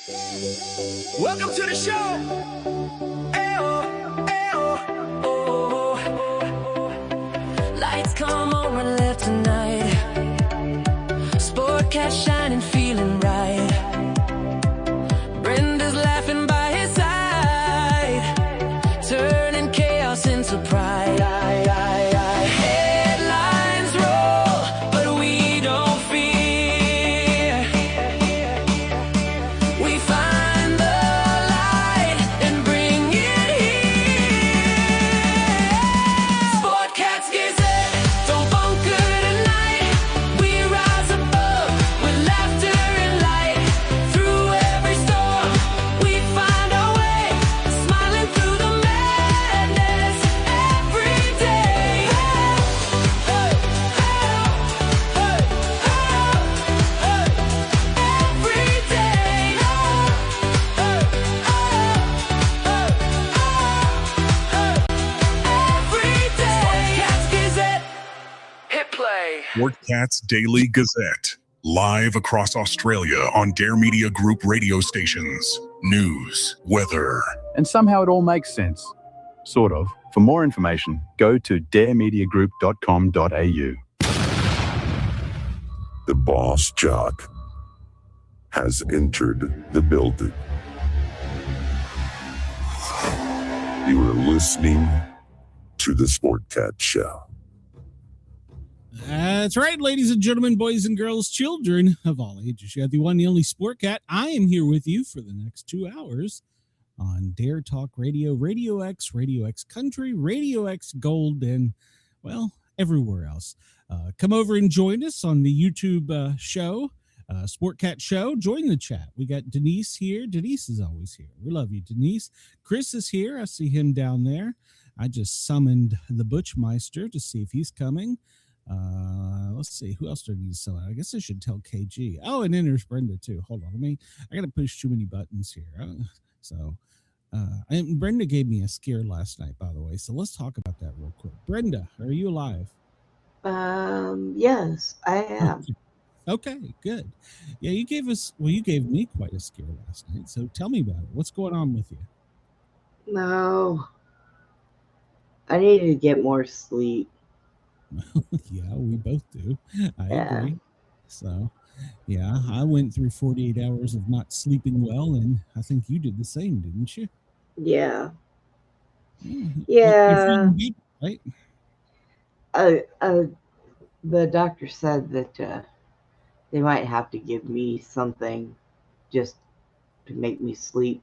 Welcome to the show. Ayo, ayo, oh. Lights come on, we're lit tonight. Sportcat shining, feeling right. Brenda's laughing by his side, turning chaos into pride. Headlines roll, but we don't fear. We find the light and bring it here. Sportcats, Gazette, don't bunker tonight. We rise above with laughter and light. Through every storm, we find our way, smiling through the madness every day. Hey, hey, hey, hey, every day. Every day. Sportcats, Gazette, hit play. Sportcats Daily Gazette. Live across Australia on Dare Media Group radio stations. News, weather. And somehow it all makes sense. Sort of. For more information, go to daremediagroup.com.au. The boss jock has entered the building. You are listening to the Sportcat Show. That's right, ladies and gentlemen, boys and girls, children of all ages. You have the one and only Sportcat. I am here with you for the next 2 hours on Dare Talk Radio, Radio X Country, Radio X Gold, and, well, everywhere else. Come over and join us on the YouTube show, Sportcat Show. Join the chat. We got Denise here. Denise is always here. We love you, Denise. Chris is here. I see him down there. I just summoned the Butchmeister to see if he's coming. Let's see, who else do I need to sell out? I guess I should tell KG. Oh, and then there's Brenda too. Hold on, I gotta push too many buttons here. And Brenda gave me a scare last night, by the way, so let's talk about that real quick. Brenda, are you alive? Yes, I am. Okay, good. Yeah, you gave me quite a scare last night, so tell me about it. What's going on with you? No, I need to get more sleep. Yeah, we both do. I agree. So, yeah, I went through 48 hours of not sleeping well, and I think you did the same, didn't you? Yeah. You're feeling good, right? The doctor said that they might have to give me something just to make me sleep.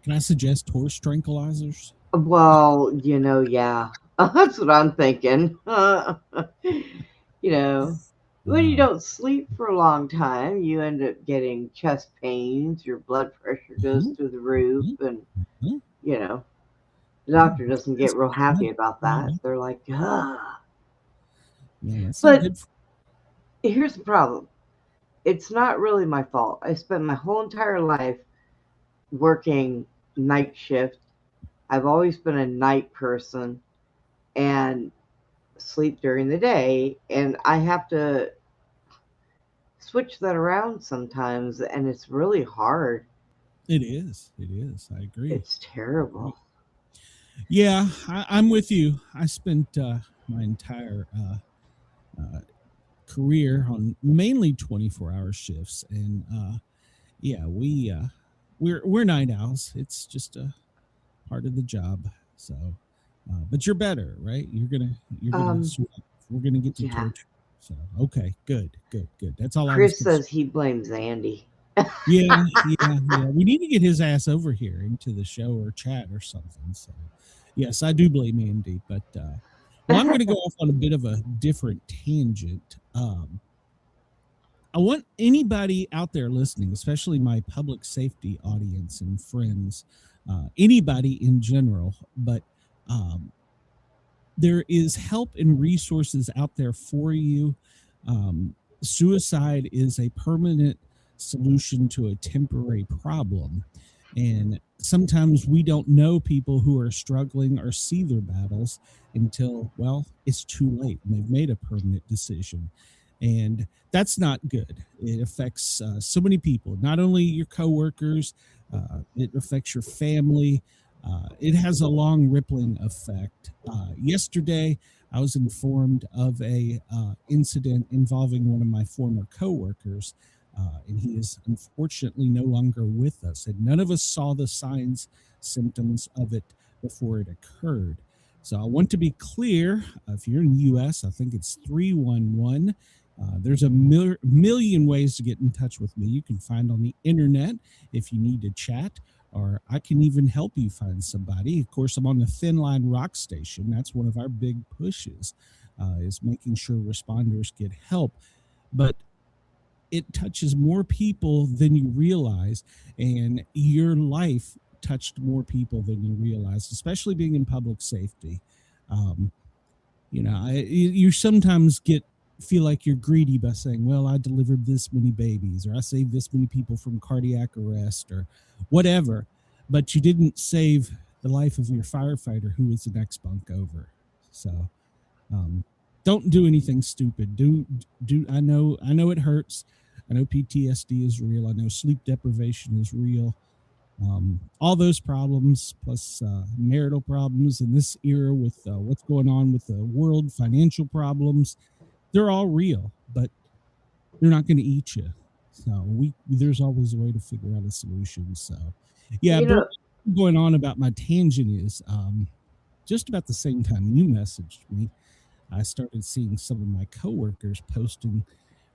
Can I suggest horse tranquilizers? Well, yeah. That's what I'm thinking. When you don't sleep for a long time, you end up getting chest pains, your blood pressure goes through the roof, and, the doctor doesn't get real happy about that. They're like, ah. Yeah, but here's the problem. It's not really my fault. I spent my whole entire life working night shift. I've always been a night person and sleep during the day, and I have to switch that around sometimes, and it's really hard. It is. I agree. It's terrible. Yeah, I'm with you. I spent my entire career on mainly 24-hour shifts, and we're night owls. It's just a part of the job. So, but you're better, right? We're gonna get to torture. So, okay, good. That's all. Chris says he blames Andy. Yeah. We need to get his ass over here into the show or chat or something. So, yes, I do blame Andy, but I'm going to go off on a bit of a different tangent. I want anybody out there listening, especially my public safety audience and friends, anybody in general, but there is help and resources out there for you. Suicide is a permanent solution to a temporary problem. And sometimes we don't know people who are struggling or see their battles until, well, it's too late and they've made a permanent decision. And that's not good. It affects so many people, not only your coworkers, it affects your family. It has a long rippling effect. Yesterday, I was informed of a incident involving one of my former coworkers, and he is unfortunately no longer with us. And none of us saw the signs, symptoms of it before it occurred. So I want to be clear. If you're in the U.S., I think it's 311. There's a million ways to get in touch with me. You can find on the internet if you need to chat, or I can even help you find somebody. Of course, I'm on the Thin Line Rock Station. That's one of our big pushes, is making sure responders get help. But it touches more people than you realize, and your life touched more people than you realize, especially being in public safety. You sometimes feel like you're greedy by saying, well, I delivered this many babies, or I saved this many people from cardiac arrest, or whatever, but you didn't save the life of your firefighter who was the next bunk over. So don't do anything stupid. I know it hurts. I know PTSD is real. I know sleep deprivation is real. All those problems, plus marital problems in this era with what's going on with the world, financial problems, they're all real, but they're not going to eat you. So there's always a way to figure out a solution. So, yeah, but what's going on about my tangent is just about the same time you messaged me, I started seeing some of my coworkers posting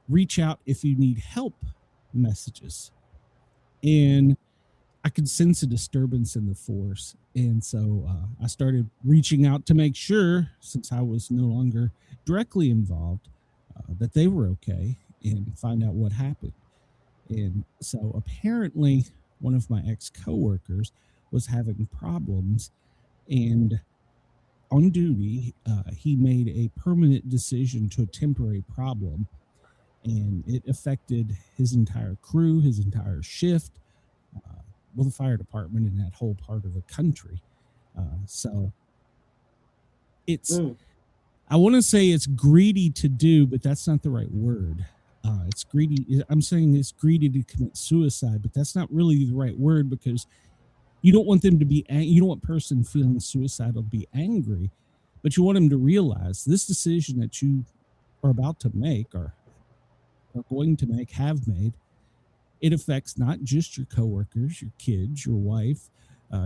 reach out if you need help messages. And I could sense a disturbance in the force. And so I started reaching out to make sure, since I was no longer directly involved, that they were okay and find out what happened. And so apparently one of my ex-coworkers was having problems, and on duty, he made a permanent decision to a temporary problem, and it affected his entire crew, his entire shift, the fire department in that whole part of the country. So it's, I want to say it's greedy to do, but that's not the right word. It's greedy. I'm saying it's greedy to commit suicide, but that's not really the right word, because you don't want them to be, you don't want person feeling suicidal to be angry, but you want them to realize this decision that you are about to make, or are going to make, have made, it affects not just your coworkers, your kids, your wife,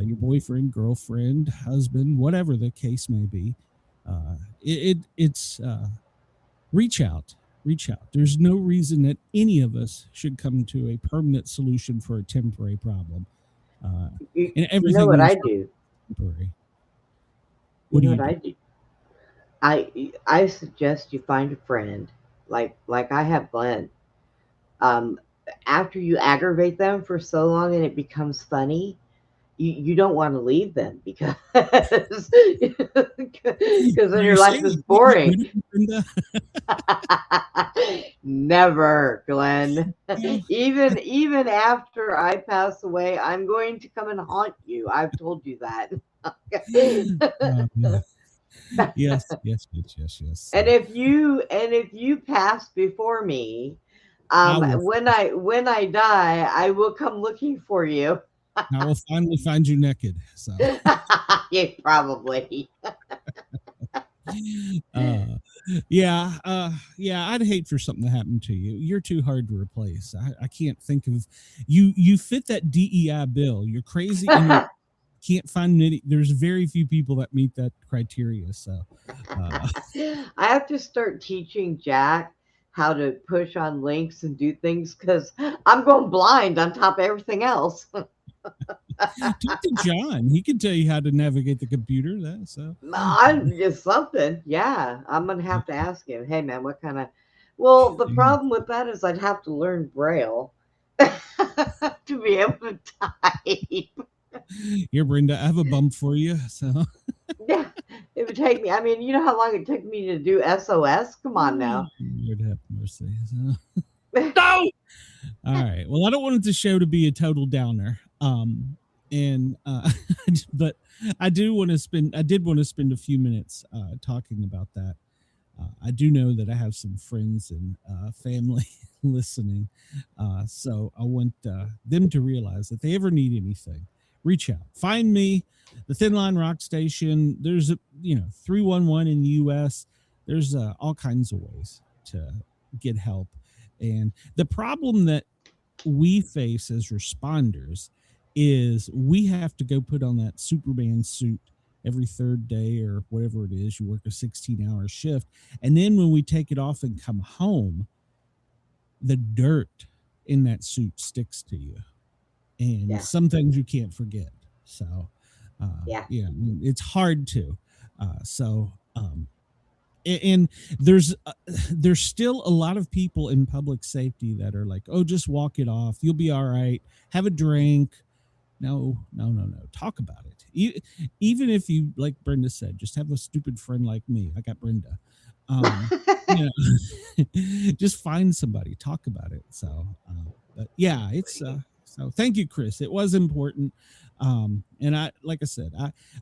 your boyfriend, girlfriend, husband, whatever the case may be. It's reach out. There's no reason that any of us should come to a permanent solution for a temporary problem. And everything. You know what I do? Temporary. What do I do? I suggest you find a friend, like I have Glenn. After you aggravate them for so long and it becomes funny, you don't want to leave them because then your life is boring. Never, Glenn. Even after I pass away, I'm going to come and haunt you. I've told you that. Yes. And if you pass before me, when I die, I will come looking for you. I will finally find you naked. So yeah, probably. I'd hate for something to happen to you. You're too hard to replace. I can't think of you. You fit that DEI bill. You're crazy. And you can't find any. There's very few people that meet that criteria. So I have to start teaching Jack how to push on links and do things, because I'm going blind on top of everything else. Talk to John. He can tell you how to navigate the computer. I'm just something. Yeah, I'm gonna have to ask him. Hey, man, what kind of? Well, the problem with that is I'd have to learn Braille to be able to type. Here, Brenda, I have a bump for you. So yeah, it would take me. I mean, you know how long it took me to do SOS? Come on now. Lord have mercy. So. No. All right. Well, I don't want the show to be a total downer. But I did want to spend a few minutes talking about that. I do know that I have some friends and family listening, so I want them to realize that if they ever need anything, reach out. Find me, the Thin Line Rock Station. There's 311 in the U.S. There's all kinds of ways to get help, and the problem that we face as responders is we have to go put on that Superman suit every third day or whatever it is. You work a 16-hour shift. And then when we take it off and come home, the dirt in that suit sticks to you. And some things you can't forget. So, it's hard to. And there's still a lot of people in public safety that are like, oh, just walk it off. You'll be all right. Have a drink. No. Talk about it. Even if you, like Brenda said, just have a stupid friend like me. I got Brenda. Just find somebody, talk about it. So, but yeah, it's so thank you, Chris. It was important. And like I said,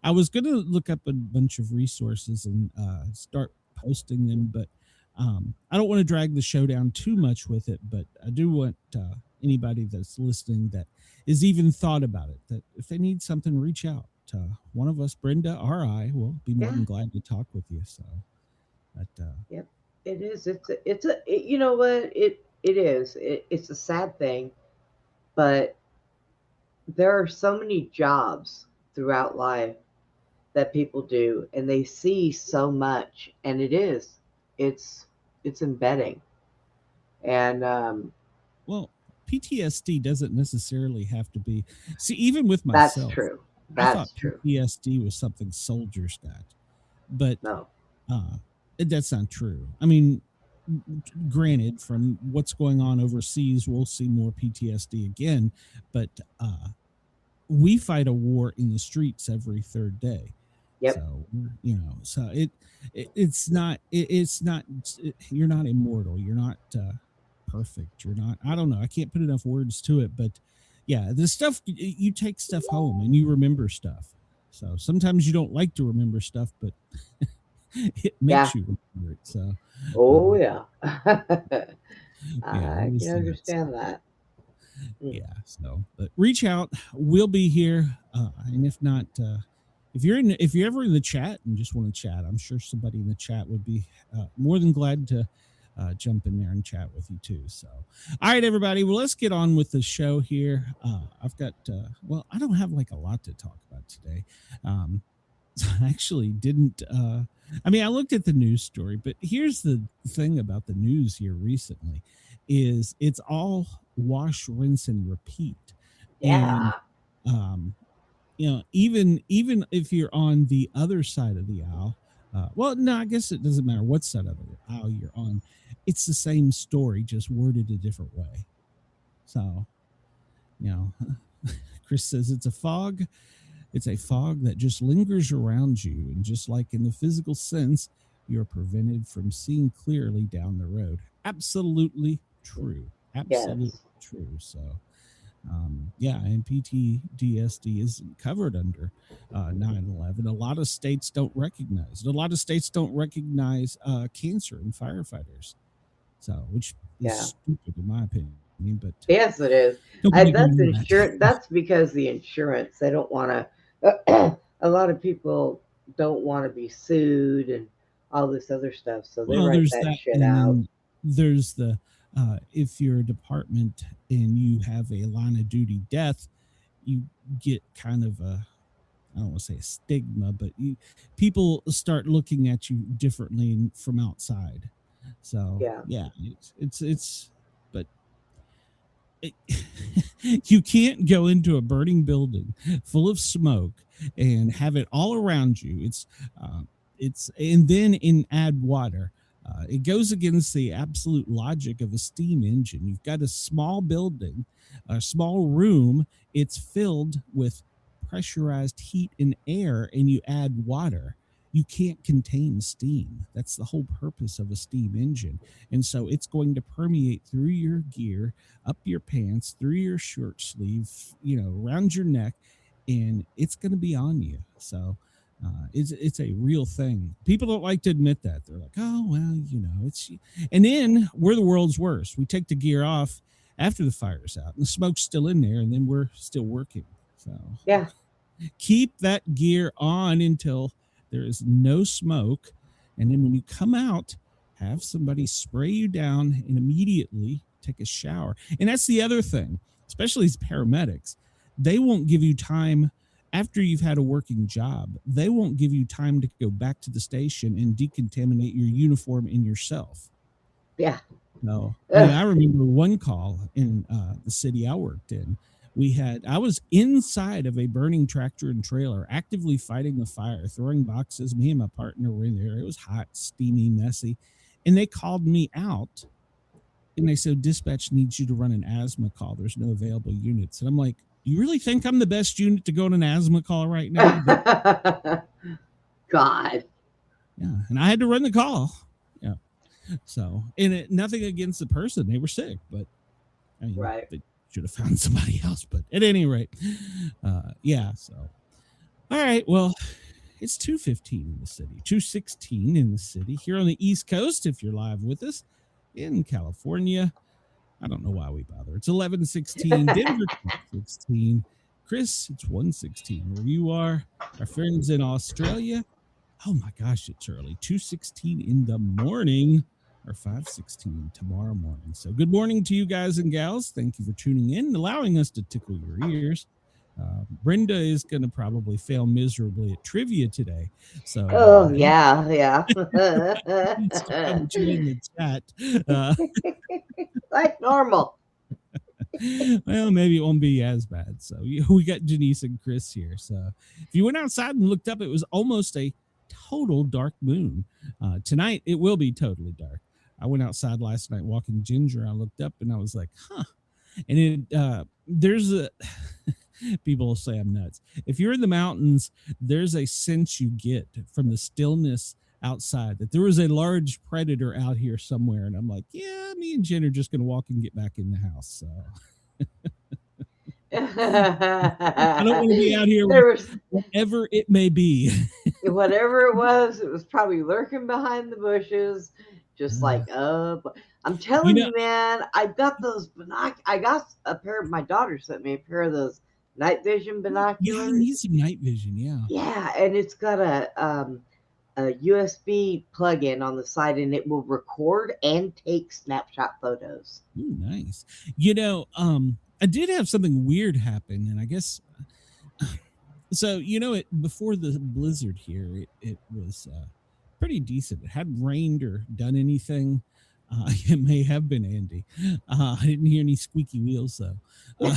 I was going to look up a bunch of resources and start posting them, but I don't want to drag the show down too much with it. But I do want anybody that's listening that is even thought about it, that if they need something, reach out to one of us, Brenda or I will be more than glad to talk with you. So, but yep, it is. You know what? It is. It's a sad thing, but there are so many jobs throughout life that people do, and they see so much, and it's embedding. And well, PTSD doesn't necessarily have to be. See, even with myself, that's true. I thought PTSD was something soldiers got, but no, that's not true. I mean, granted, from what's going on overseas, we'll see more PTSD again, but we fight a war in the streets every third day. Yep. So it's not you're not immortal. You're not perfect. You're not. I don't know. I can't put enough words to it, but yeah, the stuff you take stuff home and you remember stuff. So sometimes you don't like to remember stuff, but it makes you remember it. So. I can understand that. Yeah. So, but reach out. We'll be here, and if not, if you're ever in the chat and just want to chat, I'm sure somebody in the chat would be more than glad to jump in there and chat with you too. So, all right, everybody. Well, let's get on with the show here. I've got I don't have like a lot to talk about today. I actually didn't. I looked at the news story, but here's the thing about the news here recently is it's all wash, rinse, and repeat. Yeah. And, even if you're on the other side of the aisle, I guess it doesn't matter what side of the aisle you're on. It's the same story, just worded a different way. So, Chris says it's a fog. It's a fog that just lingers around you. And just like in the physical sense, you're prevented from seeing clearly down the road. Absolutely true. Absolutely true. So, and PTSD isn't covered under 9/11. A lot of states don't recognize it. A lot of states don't recognize cancer in firefighters. So, which is stupid in my opinion. But yes, it is. That's insurance. That's because the insurance, they don't want to. A lot of people don't want to be sued and all this other stuff, so they write that shit out. There's the if you're a department and you have a line of duty death, you get kind of a, I don't want to say a stigma, but people start looking at you differently from outside. So it's but you can't go into a burning building full of smoke and have it all around you. And then add water. It goes against the absolute logic of a steam engine. You've got a small building, a small room. It's filled with pressurized heat and air, and you add water. You can't contain steam. That's the whole purpose of a steam engine. And so it's going to permeate through your gear, up your pants, through your shirt sleeve, around your neck, and it's going to be on you. So It's a real thing. People don't like to admit that. They're like, oh, well, it's, and then we're the world's worst. We take the gear off after the fire's out and the smoke's still in there, and then we're still working. So Yeah. keep that gear on until there is no smoke. And then when you come out, have somebody spray you down and immediately take a shower. And that's the other thing, especially as paramedics. They won't give you time after you've had a working job. They won't give you time to go back to the station and decontaminate your uniform and yourself. Yeah. No. I remember one call in the city I worked in. I was inside of a burning tractor and trailer, actively fighting the fire, throwing boxes. Me and my partner were in there. It was hot, steamy, messy. And they called me out and they said, dispatch needs you to run an asthma call. There's no available units. And I'm like, you really think I'm the best unit to go on an asthma call right now? God. Yeah. And I had to run the call. Yeah. So, and nothing against the person. They were sick, but I mean, right. They should have found somebody else. But at any rate, yeah. So, all right. Well, it's 2:15 in the city, 2:16 in the city here on the East Coast. If you're live with us in California, I don't know why we bother. It's 11:16, Denver 16. Chris, it's 1:16 where you are. Our friends in Australia, oh my gosh, it's early. 2:16 in the morning or 5:16 tomorrow morning. So good morning to you guys and gals. Thank you for tuning in and allowing us to tickle your ears. Brenda is going to probably fail miserably at trivia today. So, yeah. in the chat. Like normal. Well, maybe it won't be as bad. So we got Janice and Chris here. So if you went outside and looked up, it was almost a total dark moon. Tonight, it will be totally dark. I went outside last night walking Ginger. I looked up and I was like, huh. And there's a... People will say I'm nuts. If you're in the mountains, there's a sense you get from the stillness outside that there was a large predator out here somewhere. And I'm like, yeah, me and Jen are just going to walk and get back in the house. So I don't want to be out here whatever it may be. Whatever it was probably lurking behind the bushes, just like, I'm telling you, man, I got those I got a pair of, my daughter sent me a pair of those night vision binoculars. Yeah, I need some night vision. Yeah, and it's got a USB plug-in on the side, and it will record and take snapshot photos. Ooh, nice. I did have something weird happen, and I guess so. Before the blizzard here, it was pretty decent. It hadn't rained or done anything. It may have been Andy. I didn't hear any squeaky wheels though. But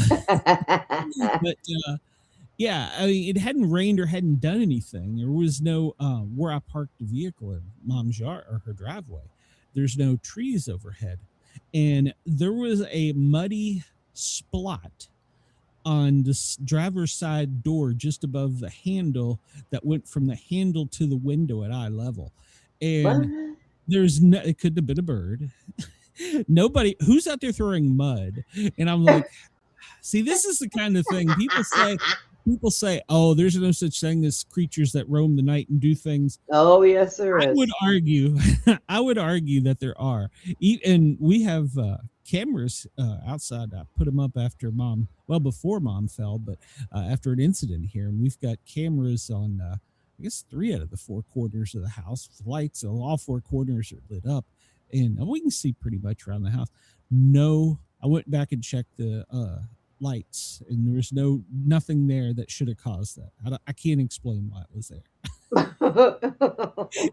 yeah, I mean, it hadn't rained or hadn't done anything. There was no where I parked the vehicle in Mom's yard or her driveway. There's no trees overhead, and there was a muddy splot on the driver's side door just above the handle that went from the handle to the window at eye level, and. It couldn't have been a bird. Nobody who's out there throwing mud. And I'm like, see, this is the kind of thing people say, oh, there's no such thing as creatures that roam the night and do things. Oh, yes, there is. I would argue that there are. And we have cameras outside. I put them up before Mom fell, but after an incident here. And we've got cameras on I guess 3 out of the 4 corners of the house. Lights on all 4 corners are lit up, and we can see pretty much around the house. No, I went back and checked the lights, and there was nothing there that should have caused that. I can't explain why it was there.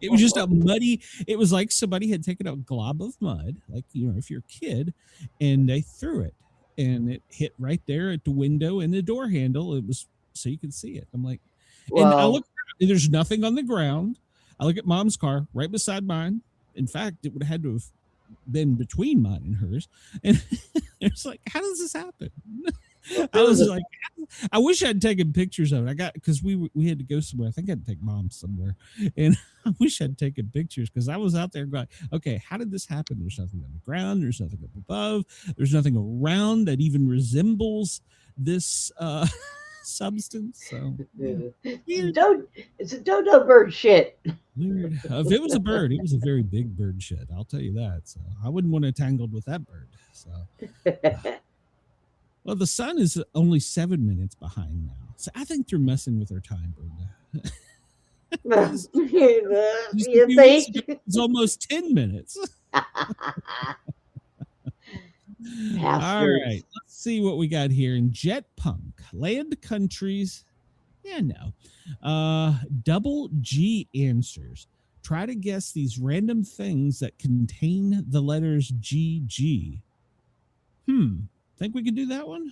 It was just a muddy. It was like somebody had taken a glob of mud, like if you're a kid, and they threw it, and it hit right there at the window and the door handle. It was so you could see it. I'm like, and I look. There's nothing on the ground. I look at Mom's car right beside mine. In fact, it would have had to have been between mine and hers. And it's like, how does this happen? I was like, I wish I'd taken pictures of it. Because we had to go somewhere. I think I had to take Mom somewhere. And I wish I'd taken pictures because I was out there going, okay, how did this happen? There's nothing on the ground. There's nothing up above. There's nothing around that even resembles this substance. So weird. It's a dodo bird shit. Weird. If it was a bird, it was a very big bird shit. I'll tell you that. So I wouldn't want to tangled with that bird. So, well, the sun is only 7 minutes behind now. So I think they're messing with our time, Brenda. You think? It's almost 10 minutes. All right, let's see what we got here in Jet Punk. Land countries. Yeah, no. Double G answers. Try to guess these random things that contain the letters GG. Think we could do that one?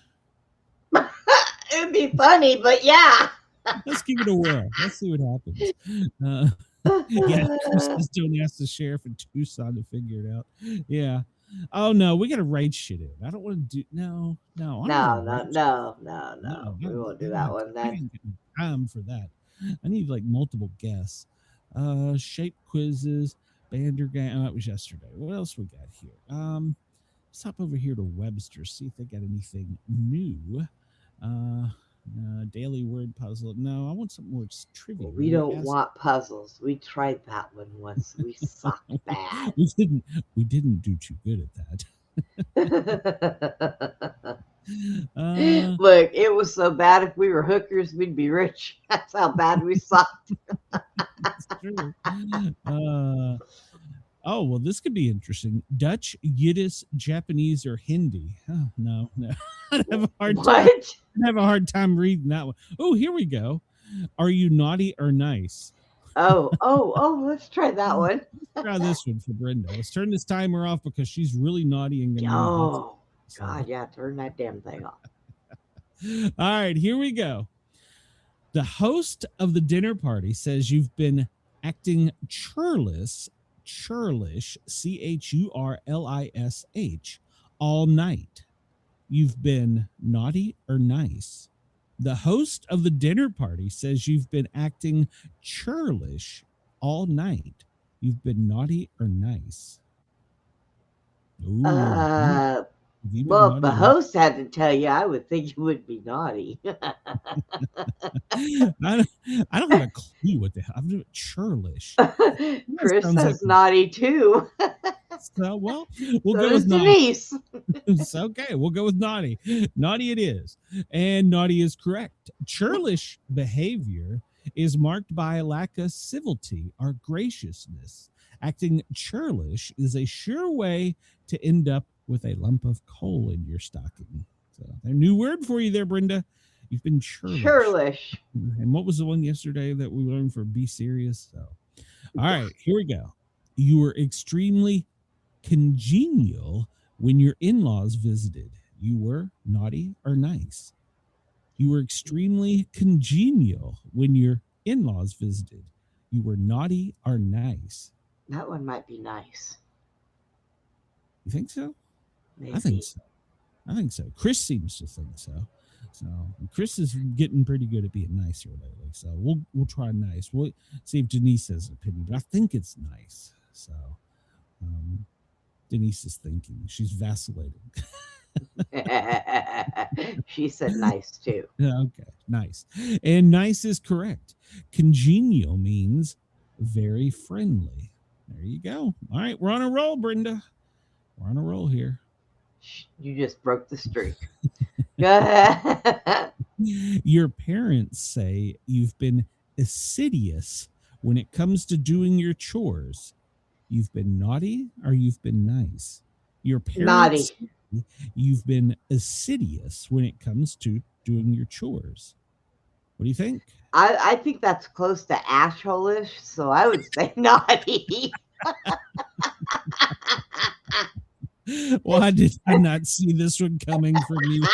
It'd be funny, but yeah. Let's give it a whirl. Let's see what happens. Yeah, just don't ask the sheriff in Tucson to figure it out. Yeah. Oh no, we gotta write shit in. I don't want to do no. We won't do that one then. I ain't getting time for that. I need like multiple guess. Shape quizzes, Bandergang. Oh, that was yesterday. What else we got here? Let's hop over here to Webster, see if they got anything new. Daily word puzzle. No, I want something more trivia. We don't want puzzles. We tried that one once. We sucked bad. We didn't do too good at that. Look, it was so bad. If we were hookers, we'd be rich. That's how bad we sucked. That's true. Oh, well, this could be interesting. Dutch, Yiddish, Japanese, or Hindi. Oh, no. I'd have a hard time reading that one. Oh, here we go. Are you naughty or nice? Oh, let's try that one. Let's try this one for Brenda. Let's turn this timer off because she's really naughty and God, yeah, turn that damn thing off. All right, here we go. The host of the dinner party says you've been acting churlish, churlish, all night. You've been naughty or nice? The host of the dinner party says you've been acting churlish all night. You've been naughty or nice? Ooh, well, if the host had to tell you, I would think you would be naughty. I don't have a clue what the hell. I'm doing churlish. Chris says naughty too. So, well, we'll go with Denise. Naughty. It's okay. We'll go with naughty. Naughty it is. And naughty is correct. Churlish behavior is marked by a lack of civility or graciousness. Acting churlish is a sure way to end up with a lump of coal in your stocking. So, a new word for you there, Brenda. You've been churlish. Churlish. And what was the one yesterday that we learned for be serious? So, all right, here we go. You were extremely congenial when your in-laws visited. You were naughty or nice? You were extremely congenial when your in-laws visited. You were naughty or nice? That one might be nice. You think so? Maybe. I think so. Chris seems to think so. So Chris is getting pretty good at being nice here lately. So we'll try nice. We'll see if Denise has an opinion, but I think it's nice. So Denise is thinking. She's vacillating. She said nice too. Okay, nice. And nice is correct. Congenial means very friendly. There you go. All right, we're on a roll, Brenda. We're on a roll here. You just broke the streak. Go ahead. Your parents say you've been assiduous when it comes to doing your chores. You've been naughty or you've been nice? Your parents naughty. Say you've been assiduous when it comes to doing your chores. What do you think? I think that's close to asshole-ish, so I would say naughty. Well, I did not see this one coming from you.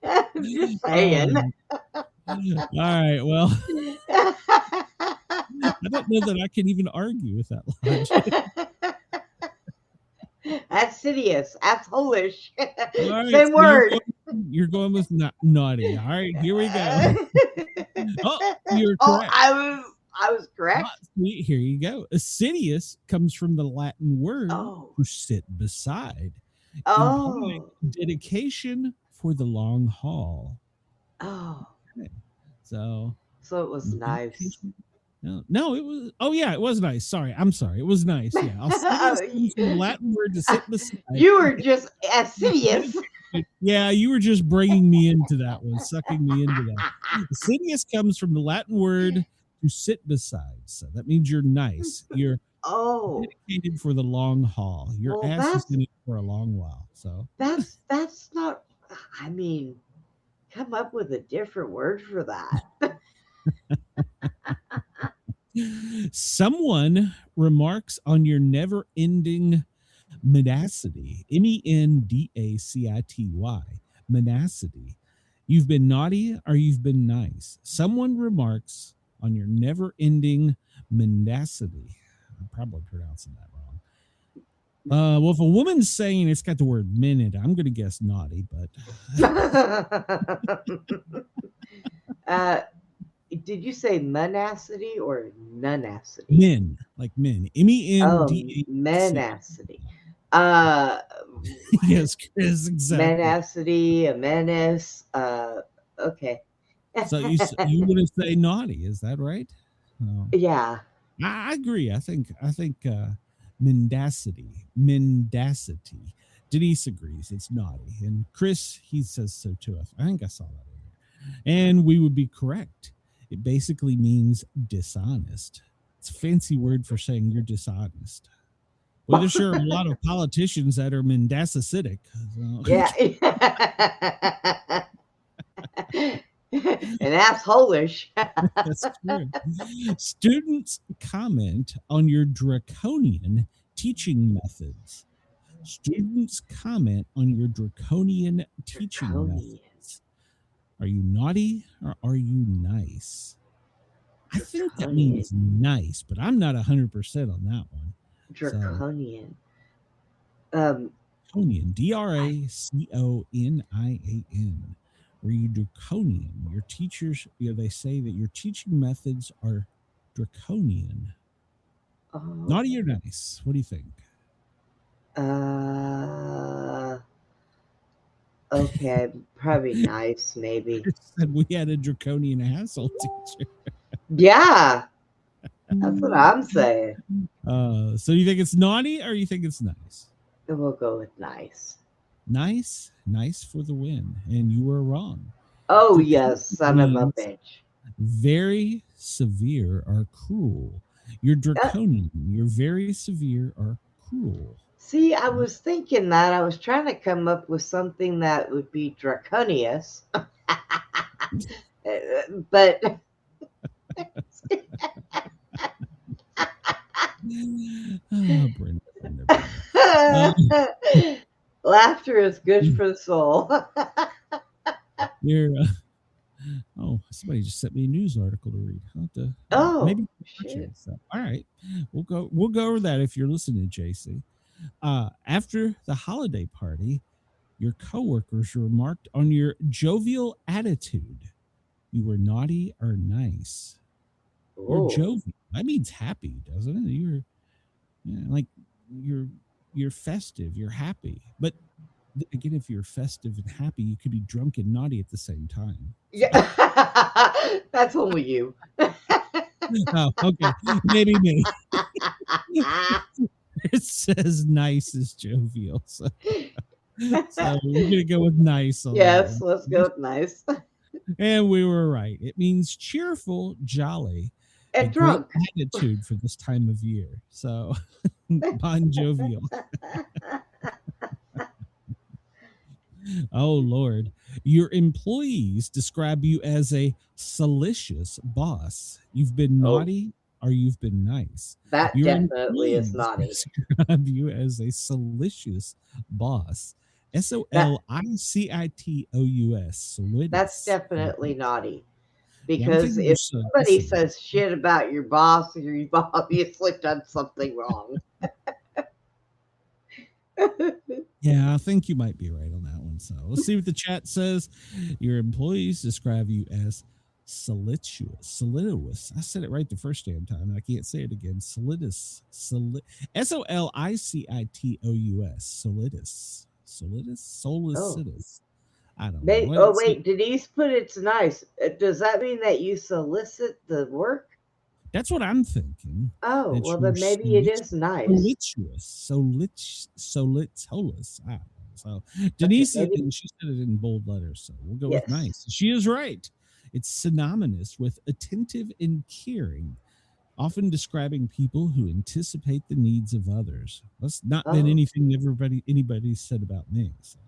I'm just saying. All right, well, I don't know that I can even argue with that logic. Assiduous, asshole-ish. Right, Same so word. You're going with naughty. All right, here we go. Oh, you're correct. I was correct. Here you go. Assiduous comes from the Latin word to sit beside. Oh. Dedication for the long haul. Oh, Okay. So so it was nice. No, it was. Oh yeah, it was nice. I'm sorry. It was nice. Yeah, Alcidious comes from the Latin word to sit beside. You were just assiduous. Yeah, you were just bringing me into that one, sucking me into that. Assiduous comes from the Latin word to sit beside. So that means you're nice. You're dedicated for the long haul. Your ass is in it for a long while. So that's not. I mean, come up with a different word for that. Someone remarks on your never-ending menacity, mendacity, menacity. You've been naughty or you've been nice. Someone remarks on your never-ending menacity. I'm probably pronouncing that wrong. Well, if a woman's saying it's got the word men in it, I'm going to guess naughty, but did you say menacity or nunacity? Men, like men. M-E-N-D-A-C. Menacity. Yes, Chris, exactly. Menacity, a menace. Okay. So you would say naughty, is that right? Yeah. I agree. I think mendacity. Denise agrees it's naughty, and Chris, he says so too. I think I saw that in there, and we would be correct. It basically means dishonest. It's a fancy word for saying you're dishonest. Well, there's sure a lot of politicians that are mendacitic. So. Yeah. And assholeish. That's true. Students comment on your draconian teaching methods. Students comment on your draconian teaching methods. Are you naughty or are you nice? I think that means nice, but I'm not 100% on that one. Draconian. Draconian. D-R-A-C-O-N-I-A-N. Were you draconian? Your teachers, they say that your teaching methods are draconian. Naughty or nice? What do you think? Okay, probably nice, maybe. Said we had a draconian asshole teacher. Yeah, that's what I'm saying. So you think it's naughty or you think it's nice? We'll go with nice. Nice for the win, and you were wrong. Oh yes, son of a bitch. Very severe or cruel. You're draconian. You're very severe or cruel. See, I was thinking that. I was trying to come up with something that would be draconious. But Brenda. Laughter is good for the soul. You're somebody just sent me a news article to read. Maybe shit. So, all right, we'll go over that if you're listening, JC. After the holiday party, your coworkers remarked on your jovial attitude. You were naughty or nice. Or jovial. That means happy, doesn't it? You're festive. You're happy. But again, if you're festive and happy, you could be drunk and naughty at the same time. Yeah, that's only you. Oh, okay. Maybe me. It says nice is jovial. So we're going to go with nice. Yes, let's go with nice. And we were right. It means cheerful, jolly, and drunk. Attitude for this time of year. So bon jovial. Oh, Lord. Your employees describe you as a salacious boss. You've been naughty or you've been nice. That Your definitely is naughty. Describe you as a salacious boss. S-O-L-I-C-I-T-O-U-S. Solidus. That's definitely naughty. Because if somebody says shit about your boss, you've obviously done something wrong. Yeah, I think you might be right on that one. So let's see what the chat says. Your employees describe you as solidus. I said it right the first damn time, and I can't say it again. Solidus. S-O-L-I-C-I-T-O-U-S. Solidus. I don't know. Oh, wait. Denise put it's nice. Does that mean that you solicit the work? That's what I'm thinking. Oh, well, then maybe it is nice. Solitolous. So Denise, Okay, she said it in bold letters, so we'll go Yes. with nice. She is right. It's synonymous with attentive and caring, often describing people who anticipate the needs of others. That's not been Oh. anything anybody said about me. So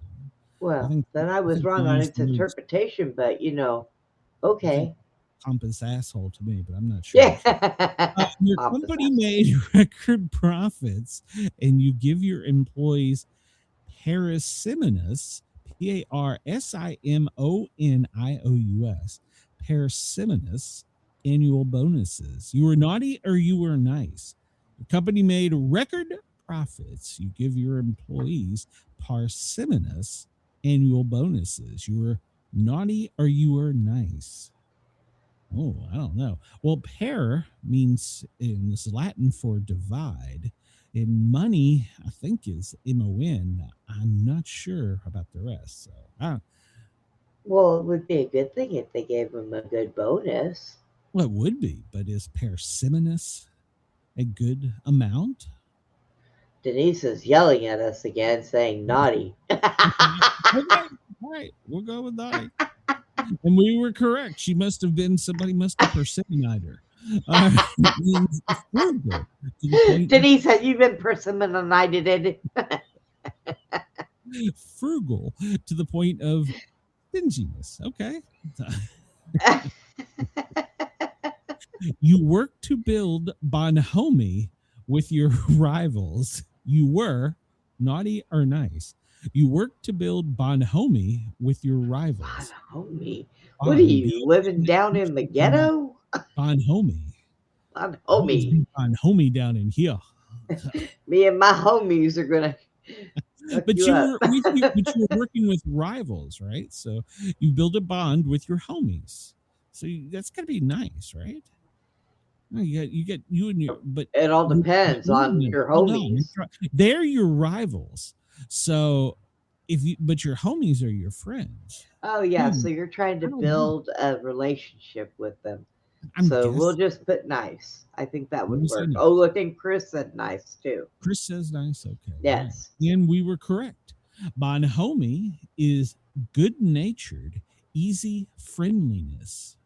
Well, then I was think wrong we on used its the words. interpretation, but I okay. think pompous asshole to me, but I'm not sure. Yeah. Your Pompous company asshole. made record profits, and you give your employees parsimonious, parsimonious, parsimonious annual bonuses. You were naughty or you were nice. The company made record profits. You give your employees parsimonious annual bonuses. You were naughty or you were nice. Oh, I don't know. Well, par means in this Latin for divide. And money, I think, is MON. I'm not sure about the rest. So, Well, it would be a good thing if they gave him a good bonus. well, it would be, but is parsimonious a good amount? Denise is yelling at us again, saying naughty. Okay, all right, we'll go with naughty. And we were correct. Somebody must have persimmonied her. Means frugal, to the point Denise, have you been persimmonited? frugal to the point of stinginess. Okay. You work to build bonhomie with your rivals. You were naughty or nice. You work to build bonhomie with your rivals. Bonhomie. What are you, living down in the ghetto? Bonhomie. Bonhomie. Bonhomie down in here. Me and my homies are going to But you were working with rivals, right? So you build a bond with your homies. So that's got to be nice, right? No, you get you and your, but It all depends on your homies. They're your rivals. So but your homies are your friends. Oh, yeah. So you're trying to build a relationship with them. We'll just put nice. I think that would work. Nice. Oh, I think Chris said nice too. Chris says nice. Okay. Yes. Right. And we were correct. Bonhomie is good-natured, easy friendliness.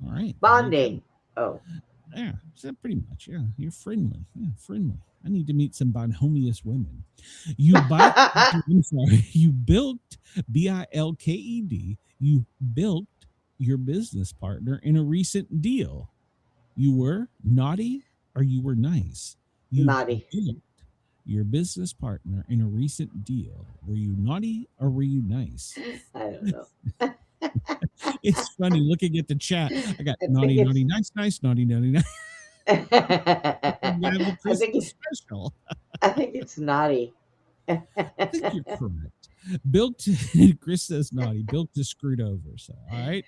All right. Bonding. Oh. Yeah, so pretty much. Yeah, you're friendly. Yeah, friendly. I need to meet some bonhomious women. You you built BILKED. You built your business partner in a recent deal. You were naughty or you were nice. You naughty. Built your business partner in a recent deal. Were you naughty or were you nice? I don't know. It's funny looking at the chat. I got naughty, nice, naughty, nice. I think it's naughty. I think you're correct. Chris says naughty. Built to screwed over. So, all right.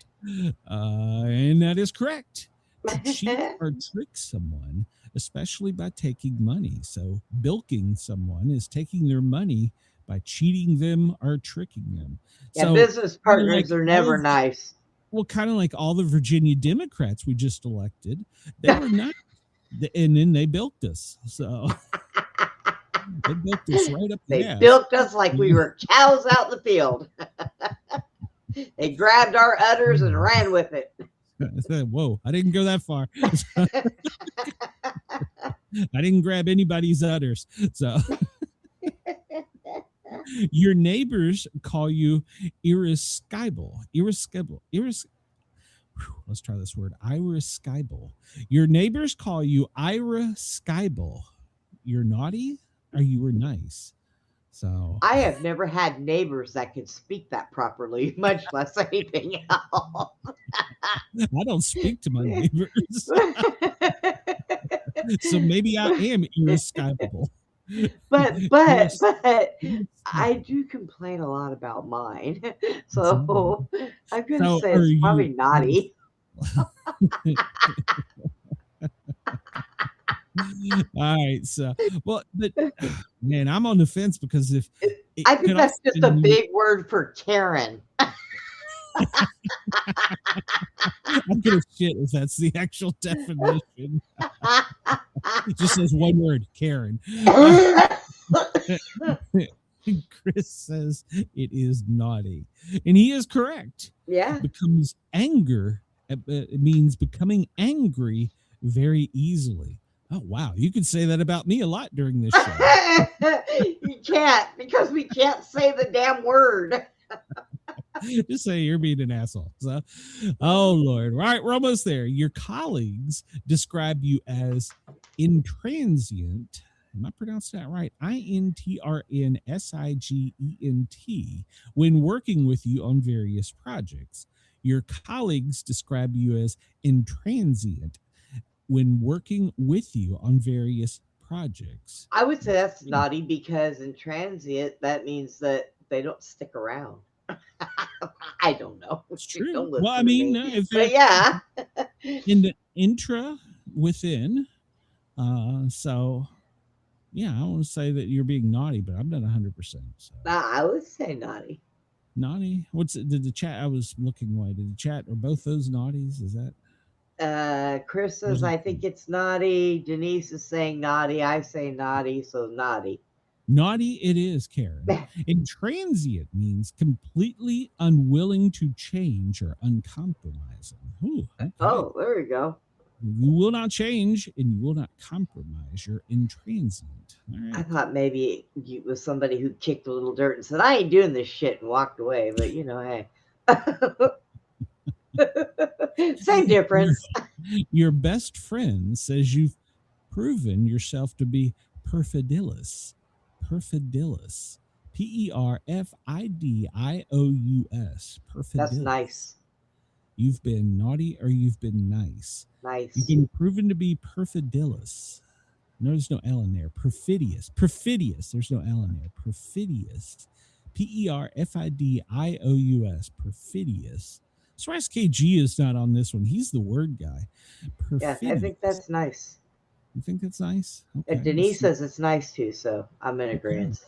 And that is correct. To cheat or trick someone, especially by taking money. So, bilking someone is taking their money by cheating them or tricking them. Yeah, so, business partners are never nice. Well, kind of like all the Virginia Democrats we just elected, they were nice. And then they bilked us. So they bilked us right up the ass. They bilked us like we were cows out in the field. They grabbed our udders and ran with it. Whoa, I didn't go that far. I didn't grab anybody's udders. So your neighbors call you irascible. Let's try this word. Irascible. Your neighbors call you irascible. You're naughty or you were nice. So I have never had neighbors that could speak that properly, much less anything else. I don't speak to my neighbors. So maybe I am irascible. But I do complain a lot about mine. So I'm going to say it's probably naughty. All right. So, well, but man, I'm on the fence because if I think that's just a big word for Karen. I'm gonna shit if that's the actual definition. It just says one word, Karen. Chris says it is naughty, and he is correct. Yeah. Becomes anger. It means becoming angry very easily. Oh wow, you could say that about me a lot during this show. You can't, because we can't say the damn word. Just say you're being an asshole. So, oh Lord. All right, we're almost there. Your colleagues describe you as intransient. Am I pronouncing that right? INTRNSIGENT when working with you on various projects. Your colleagues describe you as intransient when working with you on various projects. I would say that's naughty, because intransient, that means that they don't stick around. I don't know. It's true. Don't Well, I mean, but yeah. In the intra within. So yeah, I want to say that you're being naughty, but I'm not 100%. So. I would say naughty. Naughty? What's it? Did the chat? I was looking away. Did the chat? Are both those naughties? Is that? Chris says, I think it's naughty. Denise is saying naughty. I say naughty, so naughty. Naughty it is, Karen. Intransient means completely unwilling to change or uncompromising. Ooh, okay. Oh, there you go. You will not change and you will not compromise. You're intransient. All right. I thought maybe you was somebody who kicked a little dirt and said, I ain't doing this shit, and walked away. But, hey. Same difference. Your best friend says you've proven yourself to be perfidilous. Perfidilous. PERFIDIOUS. Perfidilous. That's nice. You've been naughty or you've been nice. Nice. You've been proven to be perfidilous. No, there's no L in there. Perfidious. Perfidious. There's no L in there. Perfidious. PERFIDIOUS. Perfidious. So SKG is not on this one. He's the word guy. Perfidious. Yeah, I think that's nice. You think that's nice? Okay. And Denise says it's nice too, so I'm in agreement.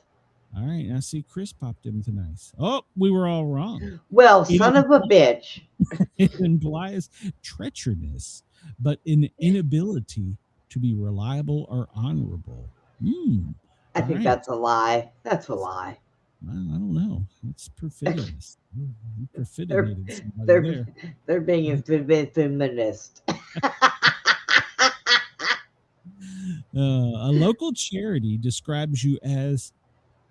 All right, I see Chris popped into nice. Oh, we were all wrong. Well, son of a bitch. It implies treacherous, but an inability to be reliable or honorable. I think that's a lie. That's a lie. Well, I don't know. It's perfidious. They're being feminist. A local charity describes you as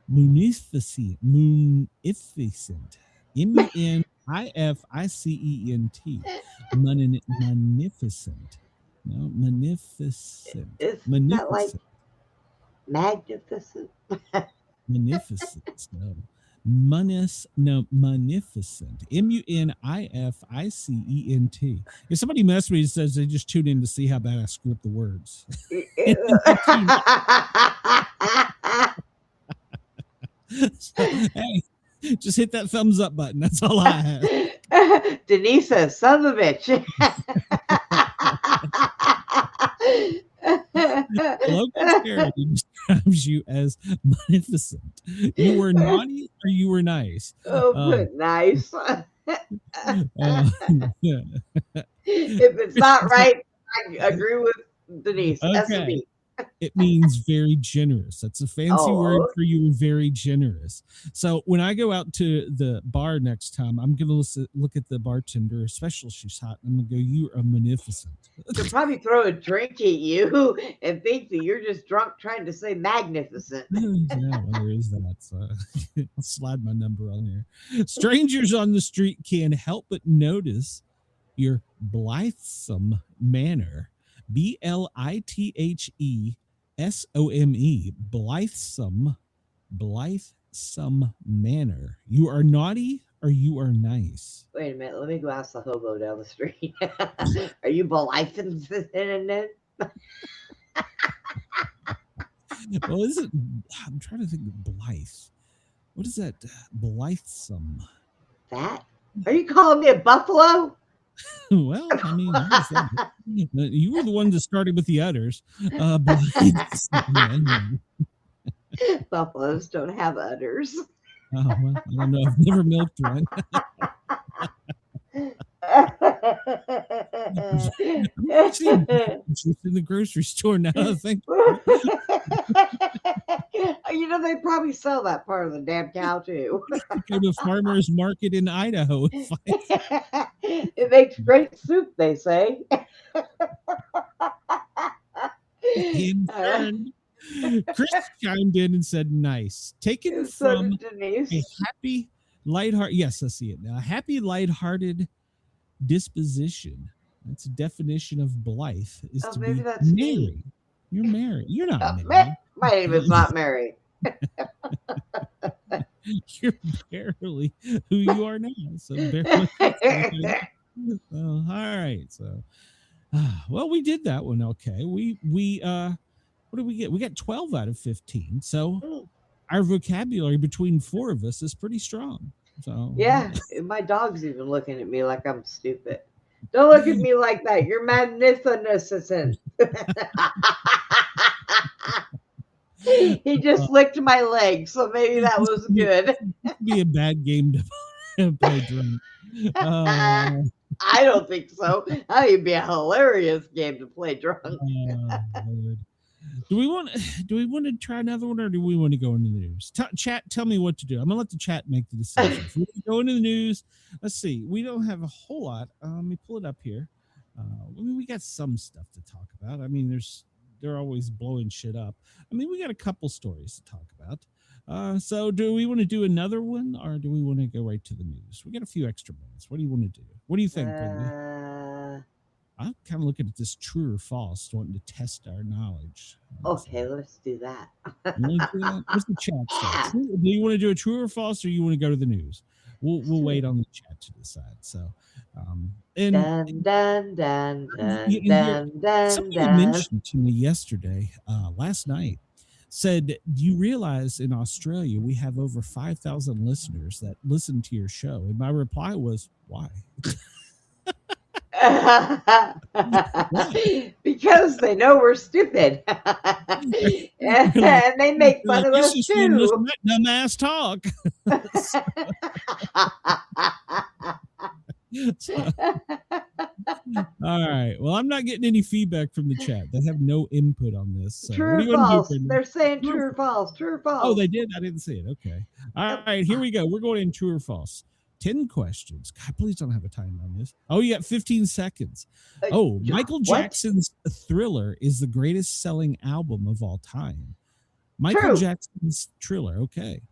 munificent. Munificent. MUNIFICENT. Munificent. No, munificent. It's munificent. not like magnificent. Munificent. No. Munificent. MUNIFICENT. If somebody messaged me and says they just tuned in to see how bad I screw up the words. So, hey, just hit that thumbs up button. That's all I have. Denise says, son of a bitch. Local charity describes you as munificent. You were naughty or you were nice? But nice. Yeah. If it's not right, I agree with Denise. Okay. It means very generous. That's a fancy word for you were very generous. So when I go out to the bar next time, I'm going to look at the bartender, especially if she's hot, and I'm going to go, you are munificent. She'll probably throw a drink at you and think that you're just drunk trying to say magnificent. Yeah, well, there is that. So I'll slide my number on there. Strangers on the street can't help but notice your blithesome manner. BLITHESOME. Blithesome manner. You are naughty or you are nice. Wait a minute. Let me go ask the hobo down the street. Are you blithesome? Well, is it? I'm trying to think of blithe. What is that? Blithesome. That? Are you calling me a buffalo? Well, I mean, you were the one that started with the udders. Buffaloes don't have udders. Oh, well, I don't know. I've never milked one. I'm seeing just in the grocery store now. I think They probably sell that part of the damn cow too. go to a farmer's market in Idaho. It makes great soup, they say. In turn, Chris chimed in and said, "Nice, taken from Denise. a happy, lighthearted." Yes, I see it now. A happy, lighthearted disposition. That's a definition of blithe. Is to Maybe be that's merry. me. You're married. You're not married. My name is not Mary. You're barely who you are now. So barely. Well, all right. So, well, we did that one. Okay. We what did we get? We got 12 out of 15. So our vocabulary between four of us is pretty strong. So yeah, my dog's even looking at me like I'm stupid. Don't look at me like that. You're magnificent. He just licked my leg, so maybe that was good. It'd be a bad game to play drunk. I don't think so. That would be a hilarious game to play drunk. Lord. Do we want to try another one, or do we want to go into the news? Chat, tell me what to do. I'm gonna let the chat make the decision. If we go into the news, let's see. We don't have a whole lot. Let me pull it up here. We got some stuff to talk about. I mean, they're always blowing shit up. I mean, we got a couple stories to talk about. So do we want to do another one, or do we want to go right to the news? We got a few extra minutes. What do you want to do? What do you think, Brenda? I'm kind of looking at this true or false, wanting to test our knowledge. Okay, let's do that. What's the chat say? Do you want to do a true or false, or you want to go to the news? We'll wait on the chat to decide. So, somebody mentioned to me yesterday, last night, said, "Do you realize in Australia we have over 5,000 listeners that listen to your show?" And my reply was, "Why?" Because they know we're stupid. And they make fun of us too. Dumbass talk. All right. Well, I'm not getting any feedback from the chat. They have no input on this. So true or false? They're saying true or false. True or false? Oh, they did? I didn't see it. Okay. All right. Here we go. We're going in true or false. 10 questions. God, please don't have a time on this. Oh, you got 15 seconds. Oh, Michael Jackson's Thriller is the greatest selling album of all time. Michael Jackson's Thriller. Okay.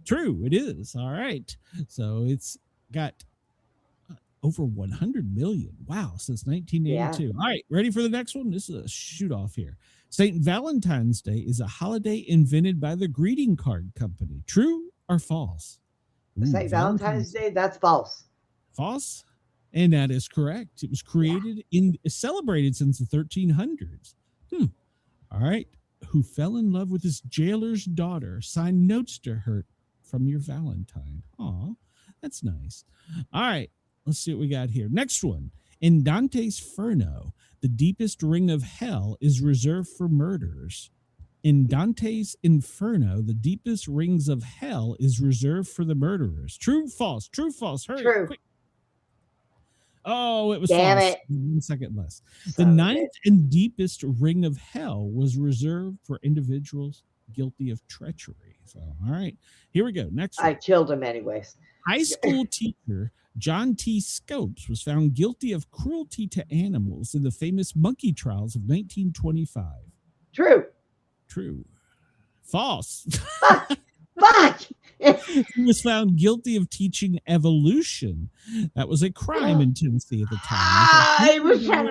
True, it is. All right. So it's got over 100 million. Wow, since 1982. Yeah. All right, ready for the next one? This is a shoot off here. St. Valentine's Day is a holiday invented by the greeting card company. True or false? St. Valentine's Day, that's false. False? And that is correct. It was created celebrated since the 1300s. All right. Who fell in love with his jailer's daughter, signed notes to her from your Valentine. Aw, that's nice. All right. Let's see what we got here. Next one. In Dante's Inferno, the deepest ring of hell is reserved for murderers. In Dante's Inferno, the deepest rings of hell is reserved for the murderers. True, false? True, false? Hurry, true. Quick. Oh, it was Damn false. It. 1 second less. The ninth and deepest ring of hell was reserved for individuals guilty of treachery. So, all right, here we go. Next one. I killed him anyways. High school teacher John T. Scopes was found guilty of cruelty to animals in the famous monkey trials of 1925. True. True. False. Fuck. He was found guilty of teaching evolution. That was a crime in Tennessee at the time. He was trying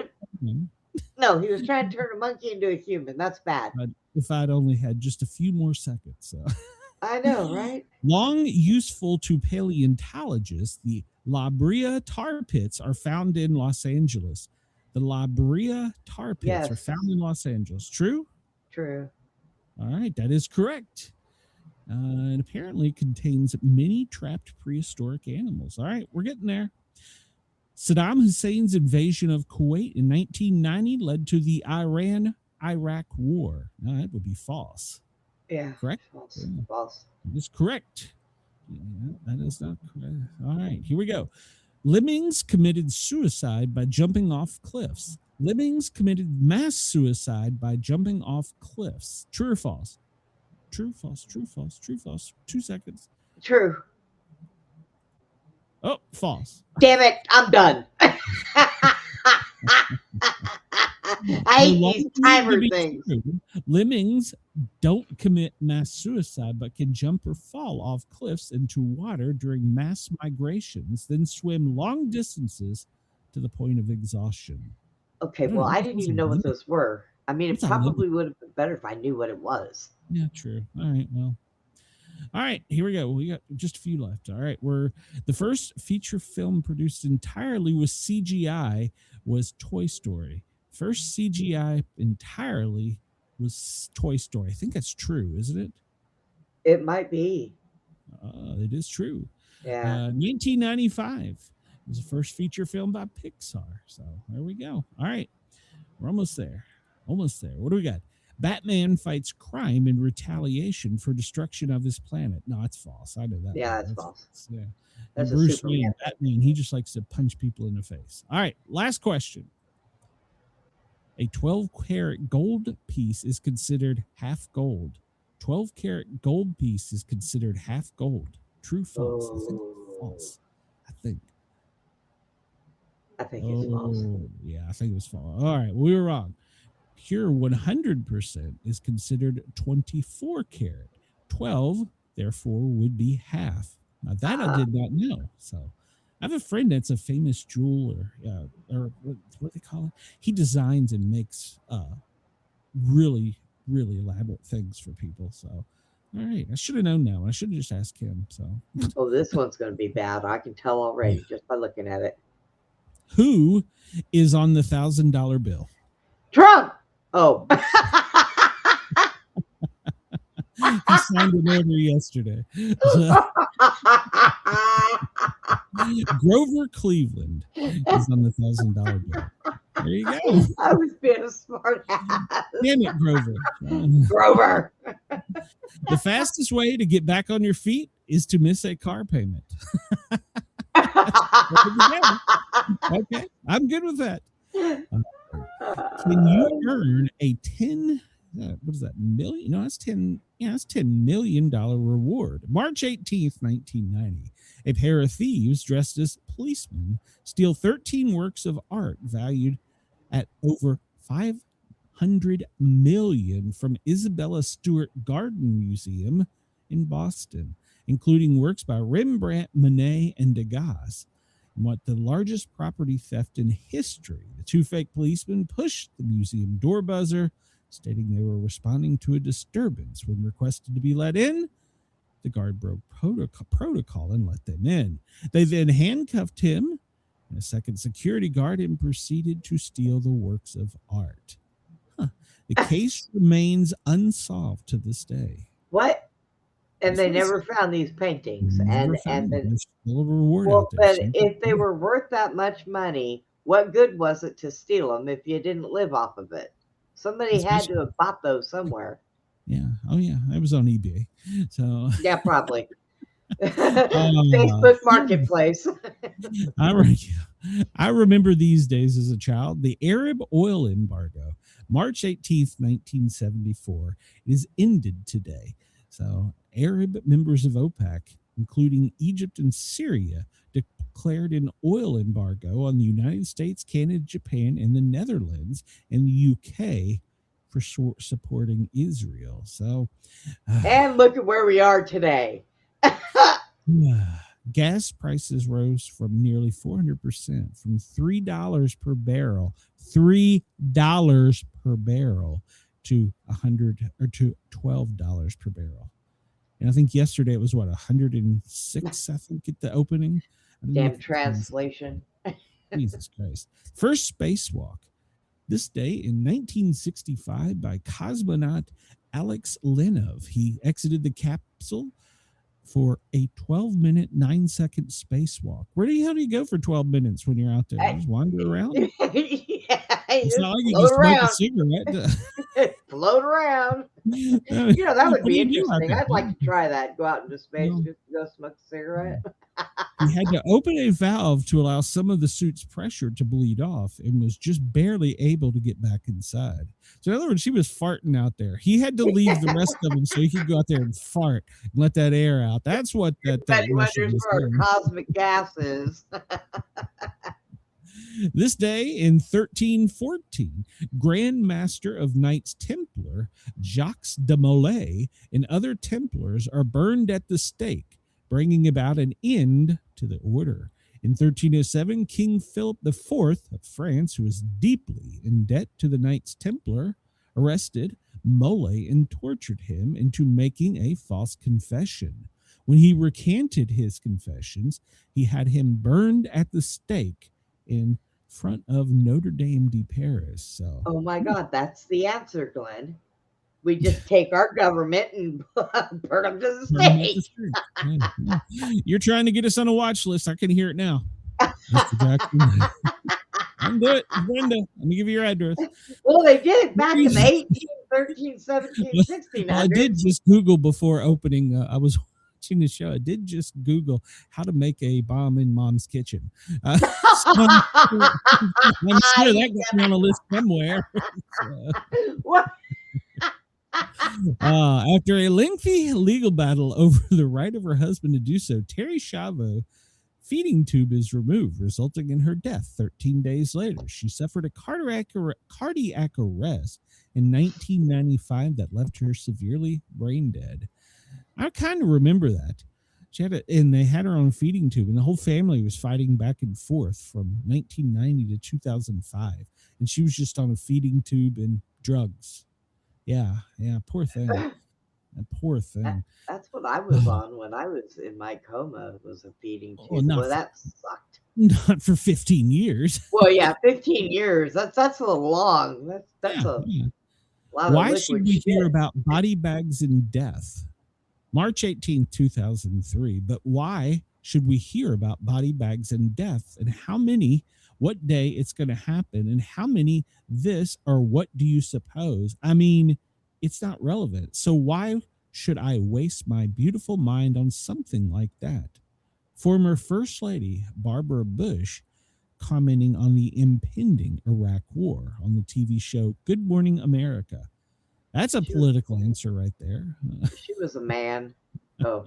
to turn a monkey into a human. That's bad. But if I'd only had just a few more seconds. So. I know, right? Long useful to paleontologists, the La Brea tar pits are found in Los Angeles. The La Brea tar pits are found in Los Angeles. True? True. All right, that is correct. And apparently contains many trapped prehistoric animals. All right, we're getting there. Saddam Hussein's invasion of Kuwait in 1990 led to the Iran-Iraq War. Now, that would be false. Yeah. Correct? False. Yeah. False. That is correct. Yeah, that is not correct. All right, here we go. Lemmings committed suicide by jumping off cliffs. Lemmings committed mass suicide by jumping off cliffs. True or false? True, false, true, false, true, false. 2 seconds. True. Oh, false. Damn it, I'm done. I hate these timer things. True, lemmings don't commit mass suicide, but can jump or fall off cliffs into water during mass migrations, then swim long distances to the point of exhaustion. Okay, well, I didn't even know what those were. I mean, it probably would have been better if I knew what it was. Yeah, true. All right, well. All right, here we go. We got just a few left. All right, we're the first feature film produced entirely with CGI was Toy Story. First CGI entirely was Toy Story. I think that's true, isn't it? It might be. It is true. Yeah. 1995 was the first feature film by Pixar. So there we go. All right, we're almost there. Almost there. What do we got? Batman fights crime in retaliation for destruction of his planet. No, it's false. I know that. Yeah, that's false. Yeah. That's Bruce Wayne, Batman, he just likes to punch people in the face. All right, last question. A 12-karat gold piece is considered half gold. 12-karat gold piece is considered half gold. True, false? I think false. I think it's false. Yeah, I think it was false. All right, we were wrong. Pure 100% is considered 24 karat. 12, therefore, would be half. Now, that I did not know. So I have a friend that's a famous jeweler, or what do they call it? He designs and makes really, really elaborate things for people. So, all right. I should have known now. I should have just asked him. So, oh, this one's going to be bad. I can tell already just by looking at it. Who is on the $1,000 bill? Trump. Oh. He signed an order yesterday. Grover Cleveland is on the $1,000 bill. There you go. I was being a smart ass. Damn it, Grover. Grover. The fastest way to get back on your feet is to miss a car payment. Okay, I'm good with that. Can you earn a what is that, million? No, that's 10. Yeah, that's $10 million reward. March 18th, 1990. A pair of thieves dressed as policemen steal 13 works of art valued at over $500 million from Isabella Stewart Garden Museum in Boston, including works by Rembrandt, Monet, and Degas. What the largest property theft in history. The two fake policemen pushed the museum door buzzer, stating they were responding to a disturbance. When requested to be let in, the guard broke protocol and let them in. They then handcuffed him and a second security guard and proceeded to steal the works of art. The case remains unsolved to this day. What? And they never found these paintings. There's still a reward out there. there. But if they were worth that much money, what good was it to steal them if you didn't live off of it? Somebody had to have bought those somewhere. Yeah. Oh, yeah. I was on eBay. So yeah, probably. Facebook Marketplace. All right. I remember these days as a child. The Arab oil embargo, March 18th, 1974, is ended today. So Arab members of OPEC, including Egypt and Syria, declared an oil embargo on the United States, Canada, Japan, and the Netherlands, and the UK for supporting Israel. So, and look at where we are today. Gas prices rose from nearly 400%, from $3 per barrel, $3 per barrel, to $12 per barrel. And I think yesterday it was 106, I think, at the opening. Damn translation. Jesus Christ. First spacewalk. This day in 1965 by cosmonaut Alex Lenov. He exited the capsule for a 12-minute, 9-second spacewalk. Where the hell do you go for 12 minutes when you're out there? You just wander around? Yeah, It's just not like you float can smoke a around. cigarette. Float around. That would What do be you do out interesting. there? I'd like to try that. Go out into space, No. just go smoke a cigarette. He had to open a valve to allow some of the suit's pressure to bleed off and was just barely able to get back inside. So in other words, she was farting out there. He had to leave the rest of him so he could go out there and fart and let that air out. That's what that Betty Russian wonders was where doing. cosmic gas is. This day in 1314, Grand Master of Knights Templar Jacques de Molay and other Templars are burned at the stake, bringing about an end to the order. In 1307, King Philip IV of France, who was deeply in debt to the Knights Templar, arrested Molay and tortured him into making a false confession. When he recanted his confessions, he had him burned at the stake in front of Notre Dame de Paris. So, Oh my God, that's the answer, Glenn. We just take our government and burn them to the burn 'em at the stake. stake. Yeah. You're trying to get us on a watch list. I can hear it now. Mr. Jackson. I can do it. Brenda, let me give you your address. Well, they did it back in the 18, 13, 17, 1600s. Well, I did just Google before opening. I was watching the show. I did just Google how to make a bomb in Mom's kitchen. So I'm sure that got me on a list somewhere. What? After a lengthy legal battle over the right of her husband to do so, Terry Chavo feeding tube is removed, resulting in her death 13 days later. She suffered a cardiac arrest in 1995 that left her severely brain dead. I kind of remember that. She had and they had her on a feeding tube, and the whole family was fighting back and forth from 1990 to 2005, and she was just on a feeding tube and drugs. Yeah, poor thing. That poor thing. That's what I was on when I was in my coma. Was a feeding tube. Well, Boy, that sucked. Not for 15 years. Well, yeah, 15 years. That's a little long. That's a lot of Why liquid should we shit. hear about body bags and death? March 18th, 2003. But why should we hear about body bags and death, and how many, what day it's going to happen, and how many this or what do you suppose? I mean, it's not relevant. So why should I waste my beautiful mind on something like that? Former First Lady Barbara Bush commenting on the impending Iraq War on the TV show Good Morning America. That's a political answer right there. She was a man. Oh.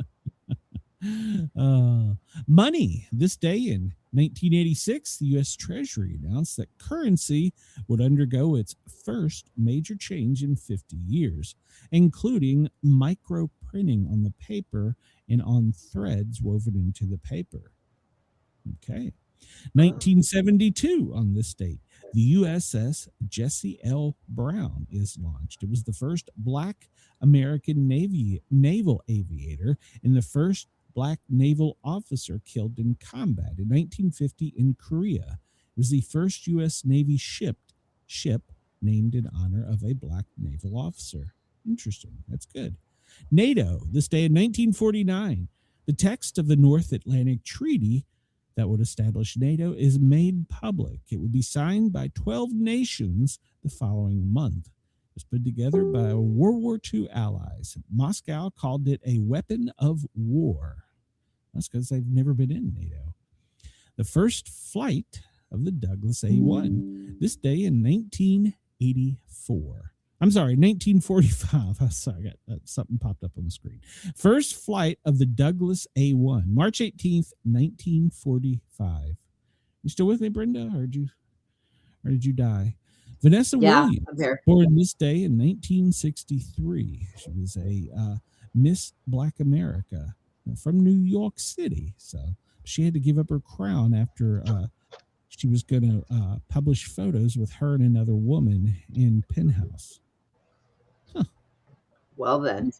Money. This day in 1986, the U.S. Treasury announced that currency would undergo its first major change in 50 years, including micro printing on the paper and on threads woven into the paper. Okay. 1972, on this date, the USS Jesse L. Brown is launched. It was the first Black American naval aviator and the first Black naval officer killed in combat in 1950 in Korea. It was the first U.S. Navy ship named in honor of a Black naval officer. Interesting. That's good. NATO, this day in 1949, the text of the North Atlantic Treaty that would establish NATO is made public. It would be signed by 12 nations the following month. It was put together by World War II allies. Moscow called it a weapon of war. That's because they've never been in NATO. The first flight of the Douglas A-1, this day in 1984. I'm sorry, 1945. I'm sorry, something popped up on the screen. First flight of the Douglas A-1, March 18th, 1945. You still with me, Brenda? Or did you die? Vanessa Williams, I'm here. born this day in 1963. She was a Miss Black America from New York City. So she had to give up her crown after she was going to publish photos with her and another woman in Penthouse. Well, then.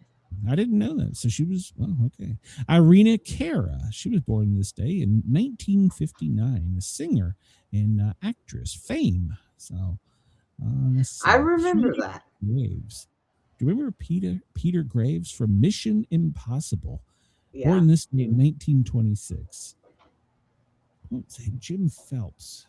I didn't know that. So she was, well, okay. Irina Cara, she was born this day in 1959, a singer and actress, Fame. So I remember that. Graves. Do you remember Peter Graves from Mission Impossible? Yeah. Born this day in 1926. Let's see, Jim Phelps.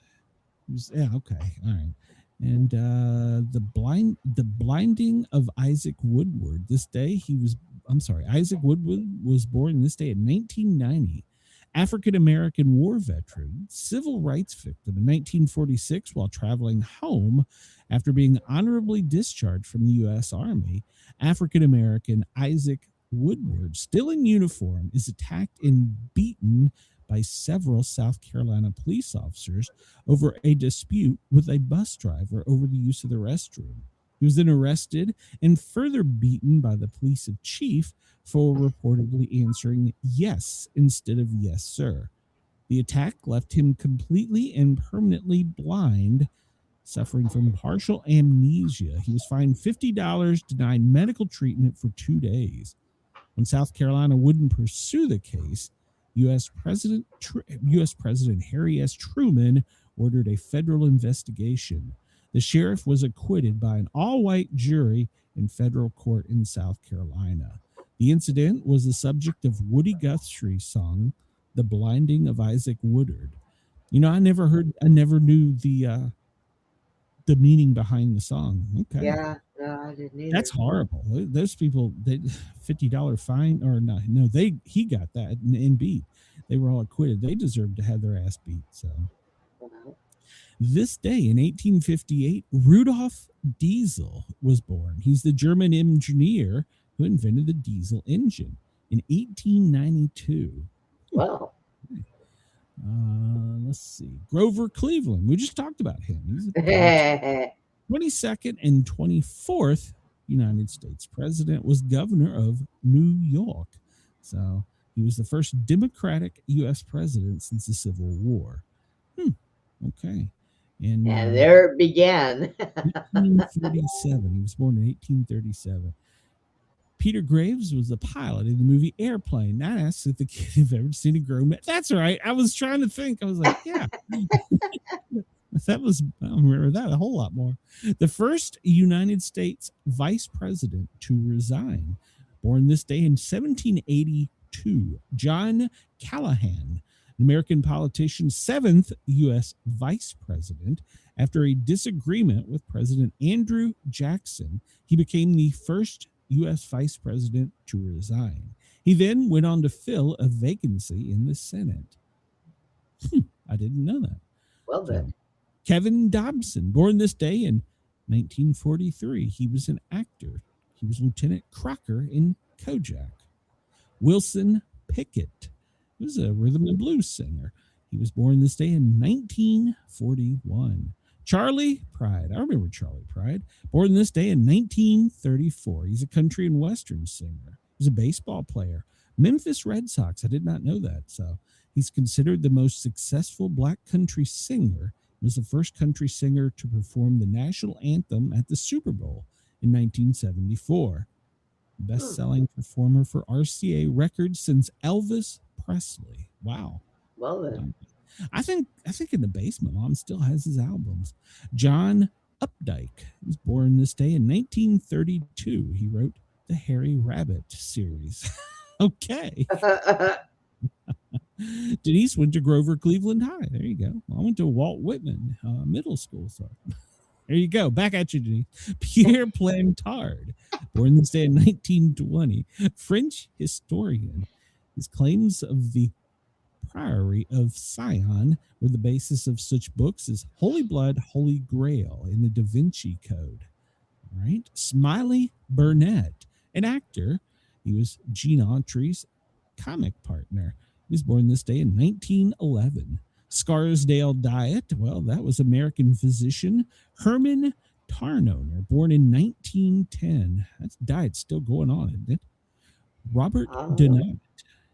Yeah, okay, all right. And the blinding of Isaac Woodward. Isaac Woodward was born this day in 1990. African-American war veteran, civil rights victim in 1946 while traveling home after being honorably discharged from the U.S. Army. African-American Isaac Woodward, still in uniform, is attacked and beaten by several South Carolina police officers over a dispute with a bus driver over the use of the restroom. He was then arrested and further beaten by the police chief for reportedly answering yes instead of yes, sir. The attack left him completely and permanently blind, suffering from partial amnesia. He was fined $50, denied medical treatment for 2 days. When South Carolina wouldn't pursue the case, U.S. President Harry S. Truman ordered a federal investigation. The sheriff was acquitted by an all-white jury in federal court in South Carolina. The incident was the subject of Woody Guthrie's song, "The Blinding of Isaac Woodward." You know, I never knew the meaning behind the song. Okay. Yeah, no, I didn't either. That's horrible. Those people, they $50 fine or no, he got that and beat. They were all acquitted. They deserved to have their ass beat. So this day in 1858, Rudolf Diesel was born. He's the German engineer who invented the diesel engine in 1892. Wow. Let's see. Grover Cleveland. We just talked about him. He's a 22nd and 24th United States president, was governor of New York. So he was the first Democratic U.S. president since the Civil War. Okay. And there it began. 1837. He was born in 1837. Peter Graves was the pilot in the movie Airplane. I asked if the kid have ever seen a grown man. That's all right. I was trying to think. I was like, yeah. I don't remember that a whole lot more. The first United States vice president to resign, born this day in 1782, John Callahan, an American politician, 7th U.S. vice president. After a disagreement with President Andrew Jackson, he became the first U.S. vice president to resign. He then went on to fill a vacancy in the Senate. I didn't know that. Well then. Kevin Dobson, born this day in 1943. He was an actor. He was Lieutenant Crocker in Kojak. Wilson Pickett was a rhythm and blues singer. He was born this day in 1941. Charlie Pride. I remember Charlie Pride. Born this day in 1934. He's a country and western singer. He's a baseball player. Memphis Red Sox. I did not know that. So he's considered the most successful black country singer. He was the first country singer to perform the national anthem at the Super Bowl in 1974. Best-selling performer for RCA Records since Elvis Presley. Wow. Well then. I think In the Basement Mom still has his albums. John Updike was born this day in 1932. He wrote the Harry Rabbit series. Okay. Denise went to Grover Cleveland High. There you go. I went to Walt Whitman Middle School. So there you go. Back at you, Denise. Pierre Plantard, born this day in 1920. French historian. His claims of the Priory of Sion were the basis of such books as Holy Blood, Holy Grail, and the Da Vinci Code. All right. Smiley Burnett, an actor. He was Gene Autry's comic partner. He was born this day in 1911. Scarsdale Diet, well, that was American physician Herman Tarnoner, born in 1910. That diet's still going on, isn't it? Robert Donat,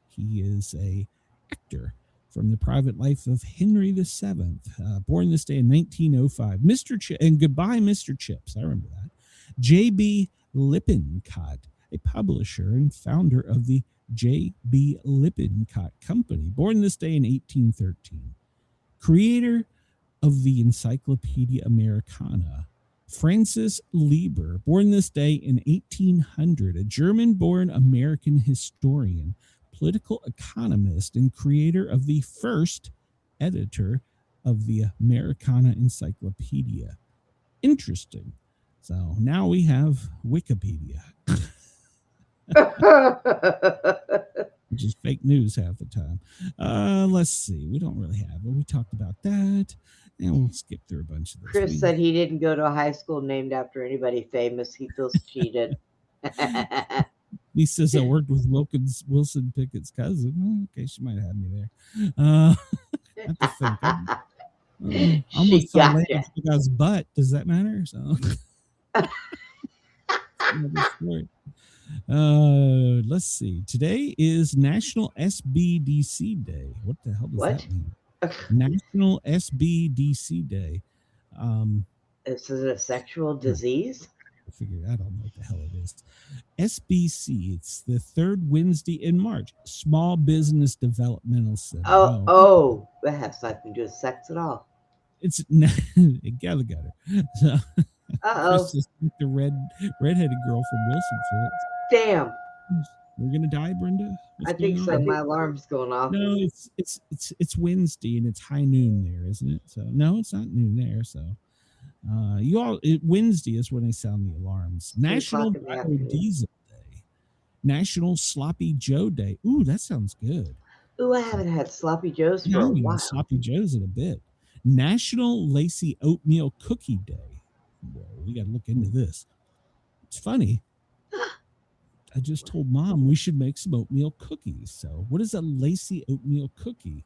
he is a actor from the private life of Henry VII, born this day in 1905. And goodbye, Mr. Chips. I remember that. J.B. Lippincott, a publisher and founder of the J.B. Lippincott Company, born this day in 1813. Creator of the Encyclopedia Americana, Francis Lieber, born this day in 1800, a German-born American historian, political economist and creator of the first editor of the Americana Encyclopedia. Interesting. So now we have Wikipedia, which is fake news half the time. Let's see. We don't really have it. We talked about that. And we'll skip through a bunch of this. Chris said he didn't go to a high school named after anybody famous. He feels cheated. He says I worked with Wilson Pickett's cousin. Okay, she might have had me there. I have to think. Almost saw Lady Gaga's butt. Does that matter? So let's see. Today is National SBDC Day. What the hell does that mean? National SBDC Day. Is it a sexual disease? I figured I don't know what the hell it is. SBC. It's the third Wednesday in March. Small Business Developmental Center. Oh, that has nothing to do with sex at all. It's it got her. So, the redheaded girl from Wilson Phillips. Damn. We're gonna die, Brenda. I think so. My alarm's going off. No, it's Wednesday and it's high noon there, isn't it? So no, it's not noon there. So Wednesday is when they sound the alarms. National Diesel Day, National Sloppy Joe Day. Ooh, that sounds good. Ooh, I haven't had Sloppy Joes for a while. Sloppy Joes in a bit. National Lacy Oatmeal Cookie Day. Whoa, we got to look into this. It's funny. I just told Mom we should make some oatmeal cookies. So, what is a lacy oatmeal cookie?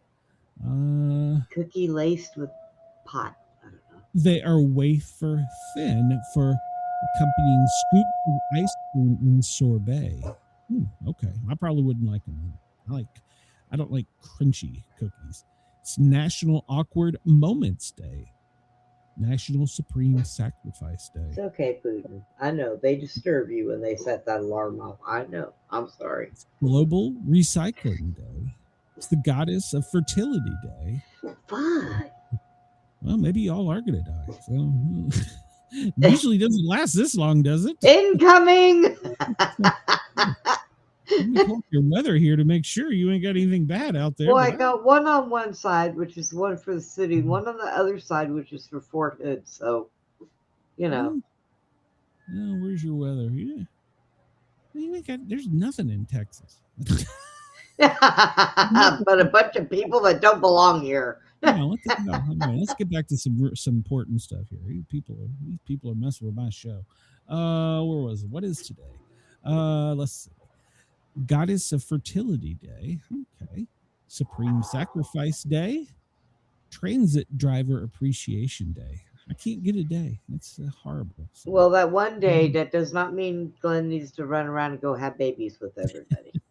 Cookie laced with pot. I don't know. They are wafer thin for accompanying scoop of ice cream and sorbet. Okay, I probably wouldn't like them. I don't like crunchy cookies. It's National Awkward Moments Day. National Supreme Sacrifice Day. It's okay, Putin. I know. They disturb you when they set that alarm off. I know. I'm sorry. It's Global Recycling Day. It's the Goddess of Fertility Day. Fine. Well, maybe y'all are going to die. So, usually doesn't last this long, does it? Incoming! Let me hold your weather here to make sure you ain't got anything bad out there. Well, I got one on one side, which is one for the city, one on the other side, which is for Fort Hood. So, you know. No, where's your weather? You ain't got, there's nothing in Texas. But a bunch of people that don't belong here. Let's get back to some important stuff here. These people are messing with my show. Where was it? What is today? Let's see. Goddess of Fertility Day. Okay. Supreme Sacrifice Day. Transit Driver Appreciation Day. I can't get a day. It's horrible. So, well, that one day, that does not mean Glenn needs to run around and go have babies with everybody.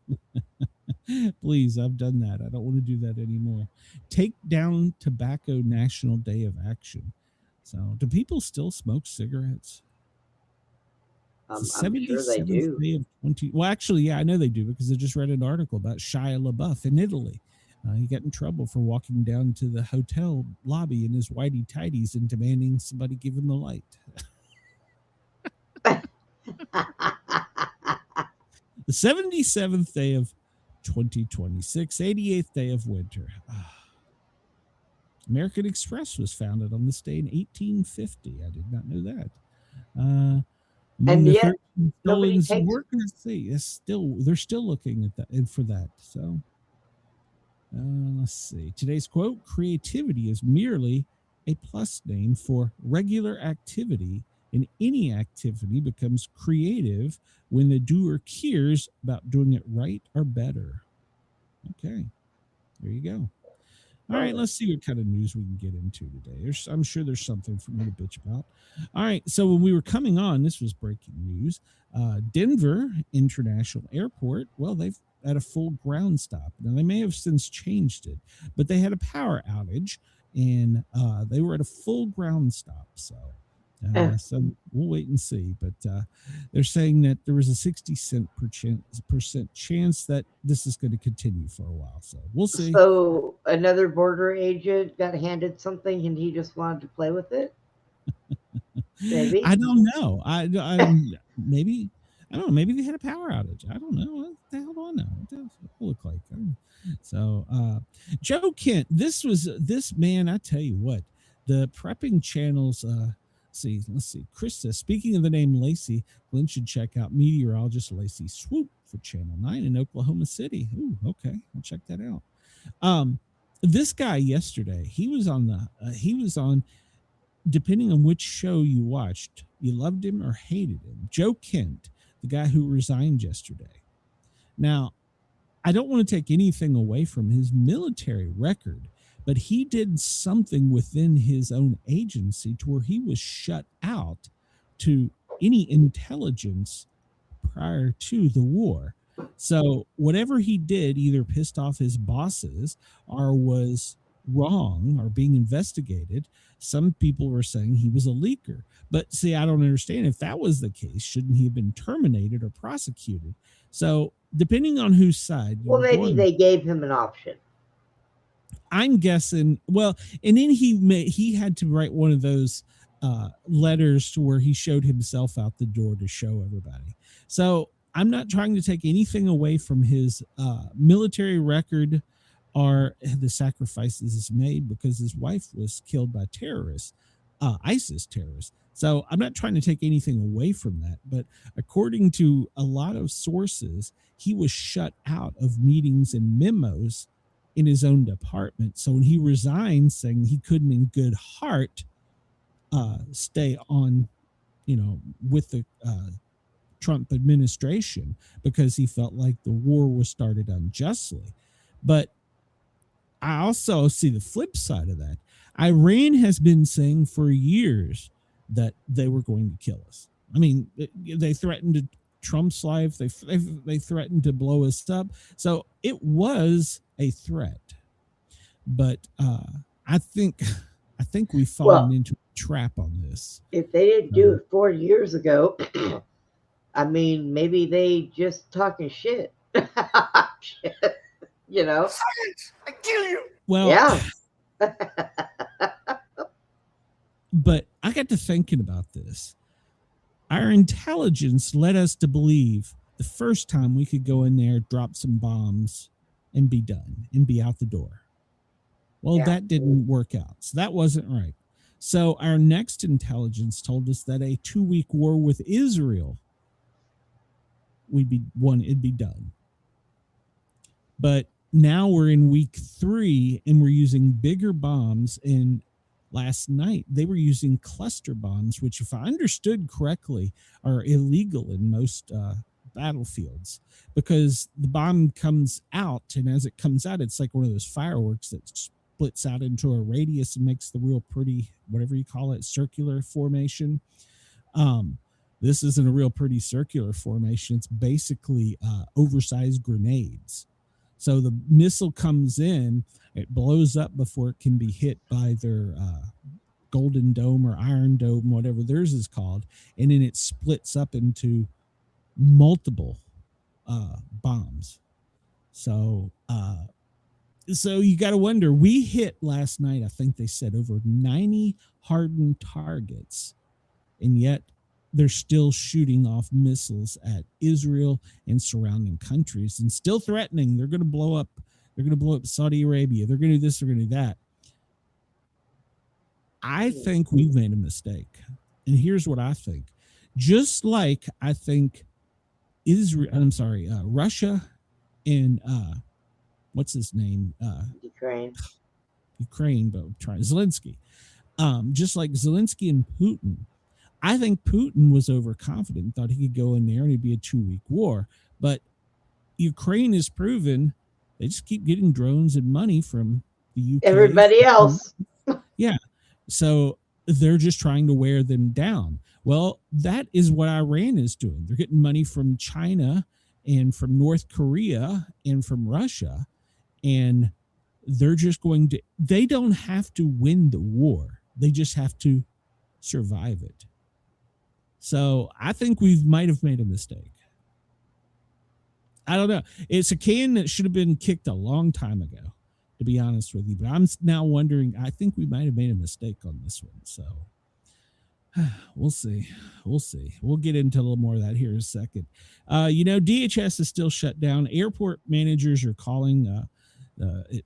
Please, I've done that. I don't want to do that anymore. Take Down Tobacco National Day of Action. So, do people still smoke cigarettes? I'm sure they do. Day of 20. Well, actually, yeah, I know they do because I just read an article about Shia LaBeouf in Italy. He got in trouble for walking down to the hotel lobby in his whitey tighties and demanding somebody give him a light. The 77th day of 2026, 88th day of winter. American Express was founded on this day in 1850. I did not know that. And yet, nobody takes. Let's see. They're still looking at that for that. So, let's see. Today's quote: "Creativity is merely a plus name for regular activity, and any activity becomes creative when the doer cares about doing it right or better." Okay, there you go. All right, let's see what kind of news we can get into today. I'm sure there's something for me to bitch about. All right, so when we were coming on, this was breaking news. Denver International Airport, well, they've had a full ground stop. Now, they may have since changed it, but they had a power outage, and they were at a full ground stop. So we'll wait and see. But they're saying that there was a 60% chance that this is going to continue for a while. So we'll see. So another border agent got handed something and he just wanted to play with it? Maybe. I don't know. I maybe. I don't know. Maybe they had a power outage. I don't know. What the hell do I know? What does it look like? So, Joe Kent, this man, I tell you what, the prepping channels, let's see. Chris says, speaking of the name Lacey, Glenn should check out meteorologist Lacey Swoop for Channel 9 in Oklahoma City. Ooh, okay. I'll check that out. This guy yesterday, he was on, depending on which show you watched, you loved him or hated him. Joe Kent, the guy who resigned yesterday. Now, I don't want to take anything away from his military record, but he did something within his own agency to where he was shut out to any intelligence prior to the war. So whatever he did either pissed off his bosses or was wrong or being investigated. Some people were saying he was a leaker. But see, I don't understand. If that was the case, shouldn't he have been terminated or prosecuted? So depending on whose side. Well, maybe they gave him an option. I'm guessing. Well, and then he had to write one of those letters to where he showed himself out the door to show everybody. So I'm not trying to take anything away from his military record or the sacrifices he's made, because his wife was killed by terrorists, ISIS terrorists. So I'm not trying to take anything away from that. But according to a lot of sources, he was shut out of meetings and memos in his own department. So when he resigned, saying he couldn't in good heart stay on, with the Trump administration, because he felt like the war was started unjustly. But I also see the flip side of that. Iran has been saying for years that they were going to kill us. I mean, they threatened to Trump's life. They threatened to blow us up. So it was a threat. But I think we've fallen into a trap on this. If they didn't do it 4 years ago, I mean, maybe they just talking shit. I kill you. Well, yeah. But I got to thinking about this. Our intelligence led us to believe the first time we could go in there, drop some bombs, and be done and be out the door. Well, that didn't work out. So that wasn't right. So our next intelligence told us that a 2-week war with Israel, it'd be done. But now we're in week 3 and we're using bigger bombs. And last night they were using cluster bombs, which, if I understood correctly, are illegal in most battlefields, because the bomb comes out, and as it comes out, it's like one of those fireworks that splits out into a radius and makes the real pretty, whatever you call it, circular formation. This isn't a real pretty circular formation. It's basically oversized grenades. So the missile comes in, it blows up before it can be hit by their Golden Dome or Iron Dome, whatever theirs is called, and then it splits up into multiple bombs. So you got to wonder. We hit last night, I think they said, over 90 hardened targets, and yet they're still shooting off missiles at Israel and surrounding countries, and still threatening they're going to blow up. They're going to blow up Saudi Arabia. They're going to do this. They're going to do that. I think we've made a mistake, and here's what I think. Just like I think Russia and what's his name? Ukraine, but I'm trying Zelensky. Just like Zelensky and Putin. I think Putin was overconfident and thought he could go in there and it'd be a 2-week war. But Ukraine has proven they just keep getting drones and money from the UK. Everybody else. Yeah. So they're just trying to wear them down. Well, that is what Iran is doing. They're getting money from China and from North Korea and from Russia. And they're just they don't have to win the war. They just have to survive it. So I think we might have made a mistake. I don't know. It's a can that should have been kicked a long time ago, to be honest with you. But I'm now wondering, I think we might have made a mistake on this one. So We'll see. We'll get into a little more of that here in a second. DHS is still shut down. Airport managers are calling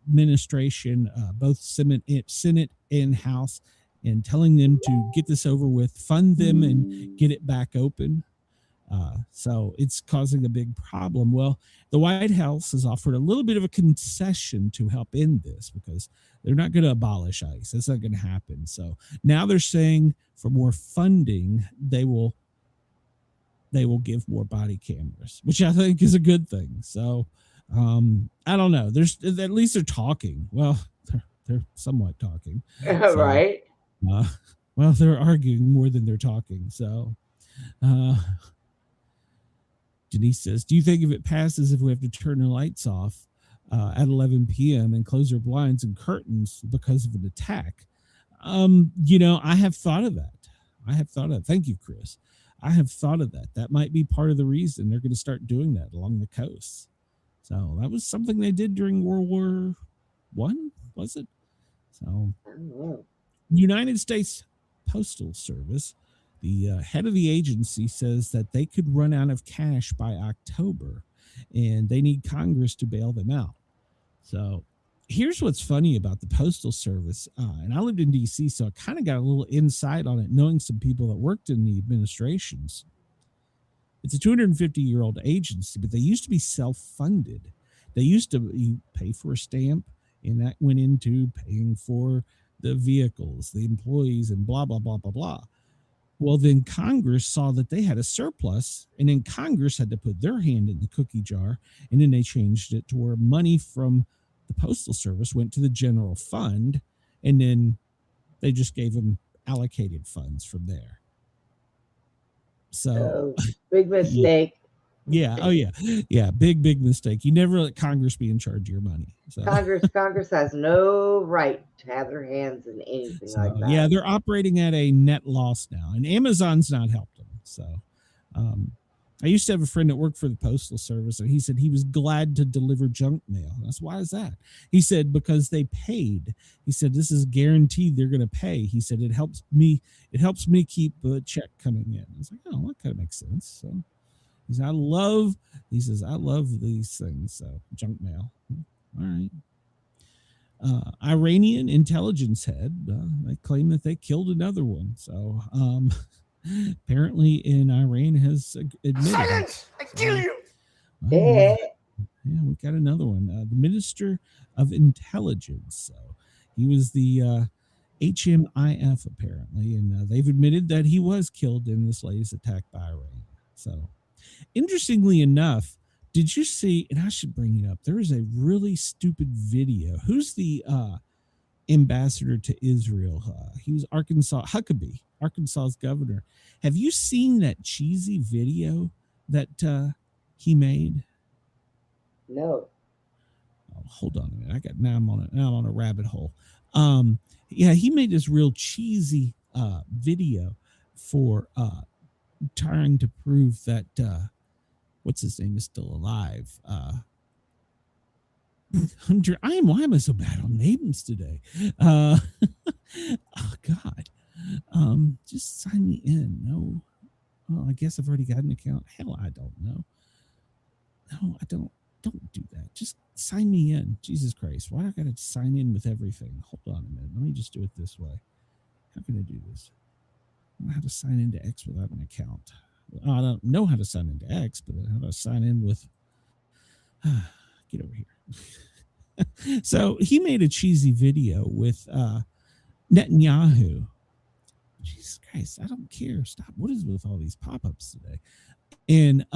administration, both Senate and House, and telling them to get this over with, fund them, and get it back open. So it's causing a big problem. Well, the White House has offered a little bit of a concession to help end this because they're not going to abolish ICE. That's not going to happen. So now they're saying for more funding, they will give more body cameras, which I think is a good thing. So I don't know. There's at least they're talking. Well, they're somewhat talking. So, Right? Well, they're arguing more than they're talking. So Denise says, do you think if it passes, if we have to turn the lights off at 11 p.m. and close our blinds and curtains because of an attack? I have thought of that. Thank you, Chris. I have thought of that. That might be part of the reason they're going to start doing that along the coast. So that was something they did during World War I, was it? So United States Postal Service, the head of the agency, says that they could run out of cash by October and they need Congress to bail them out. So here's what's funny about the Postal Service. And I lived in D.C., so I kind of got a little insight on it, knowing some people that worked in the administrations. It's a 250-year-old agency, but they used to be self-funded. They used to pay for a stamp, and that went into paying for the vehicles, the employees, and blah, blah, blah, blah, blah. Well, then Congress saw that they had a surplus, and then Congress had to put their hand in the cookie jar, and then they changed it to where money from the Postal Service went to the general fund, and then they just gave them allocated funds from there. So big mistake. Yeah. Oh, yeah. Yeah. Big mistake. You never let Congress be in charge of your money. So. Congress has no right to have their hands in anything like that. Yeah, they're operating at a net loss now, and Amazon's not helped them. So I used to have a friend that worked for the Postal Service, and he said he was glad to deliver junk mail. That's why is that? He said, because they paid. He said, this is guaranteed they're going to pay. He said, it helps me keep a check coming in. I was like, oh, that kind of makes sense. So he says, I love these things. So junk mail. All right. Iranian intelligence head, they claim that they killed another one. So apparently in Iran has admitted. Silence! I kill you! Yeah, we got another one. The Minister of Intelligence. So he was the HMIF apparently, and they've admitted that he was killed in this latest attack by Iran. So interestingly enough, did you see, and I should bring it up, there is a really stupid video. Who's the ambassador to Israel? He was Huckabee, Arkansas's governor. Have you seen that cheesy video that he made? No. Oh, hold on a minute. Now I'm on a rabbit hole. Yeah, he made this real cheesy video for trying to prove that what's his name is still alive. Hunter, why am I so bad on names today? Oh God. Just sign me in. No. Well, I guess I've already got an account. Hell, I don't know. No, I don't do that. Just sign me in. Jesus Christ. Why do I gotta sign in with everything? Hold on a minute. Let me just do it this way. How can I do this? I don't know how to sign into X without an account. I don't know how to sign into X, but how to sign in with get over here. So he made a cheesy video with Netanyahu. Jesus Christ, I don't care. Stop. What is with all these pop-ups today? And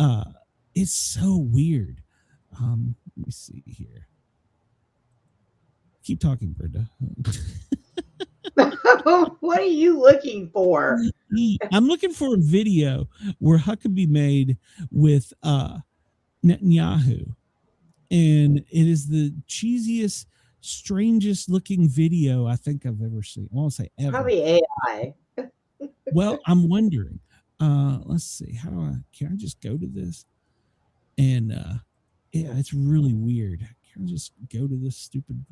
it's so weird. Let me see here. Keep talking, Brenda. What are you looking for? I'm looking for a video where Huckabee made with Netanyahu, and it is the cheesiest, strangest looking video I think I've ever seen. I won't say ever. Probably AI. Well, I'm wondering. Let's see. Can I just go to this? And yeah, it's really weird. Can I just go to this stupid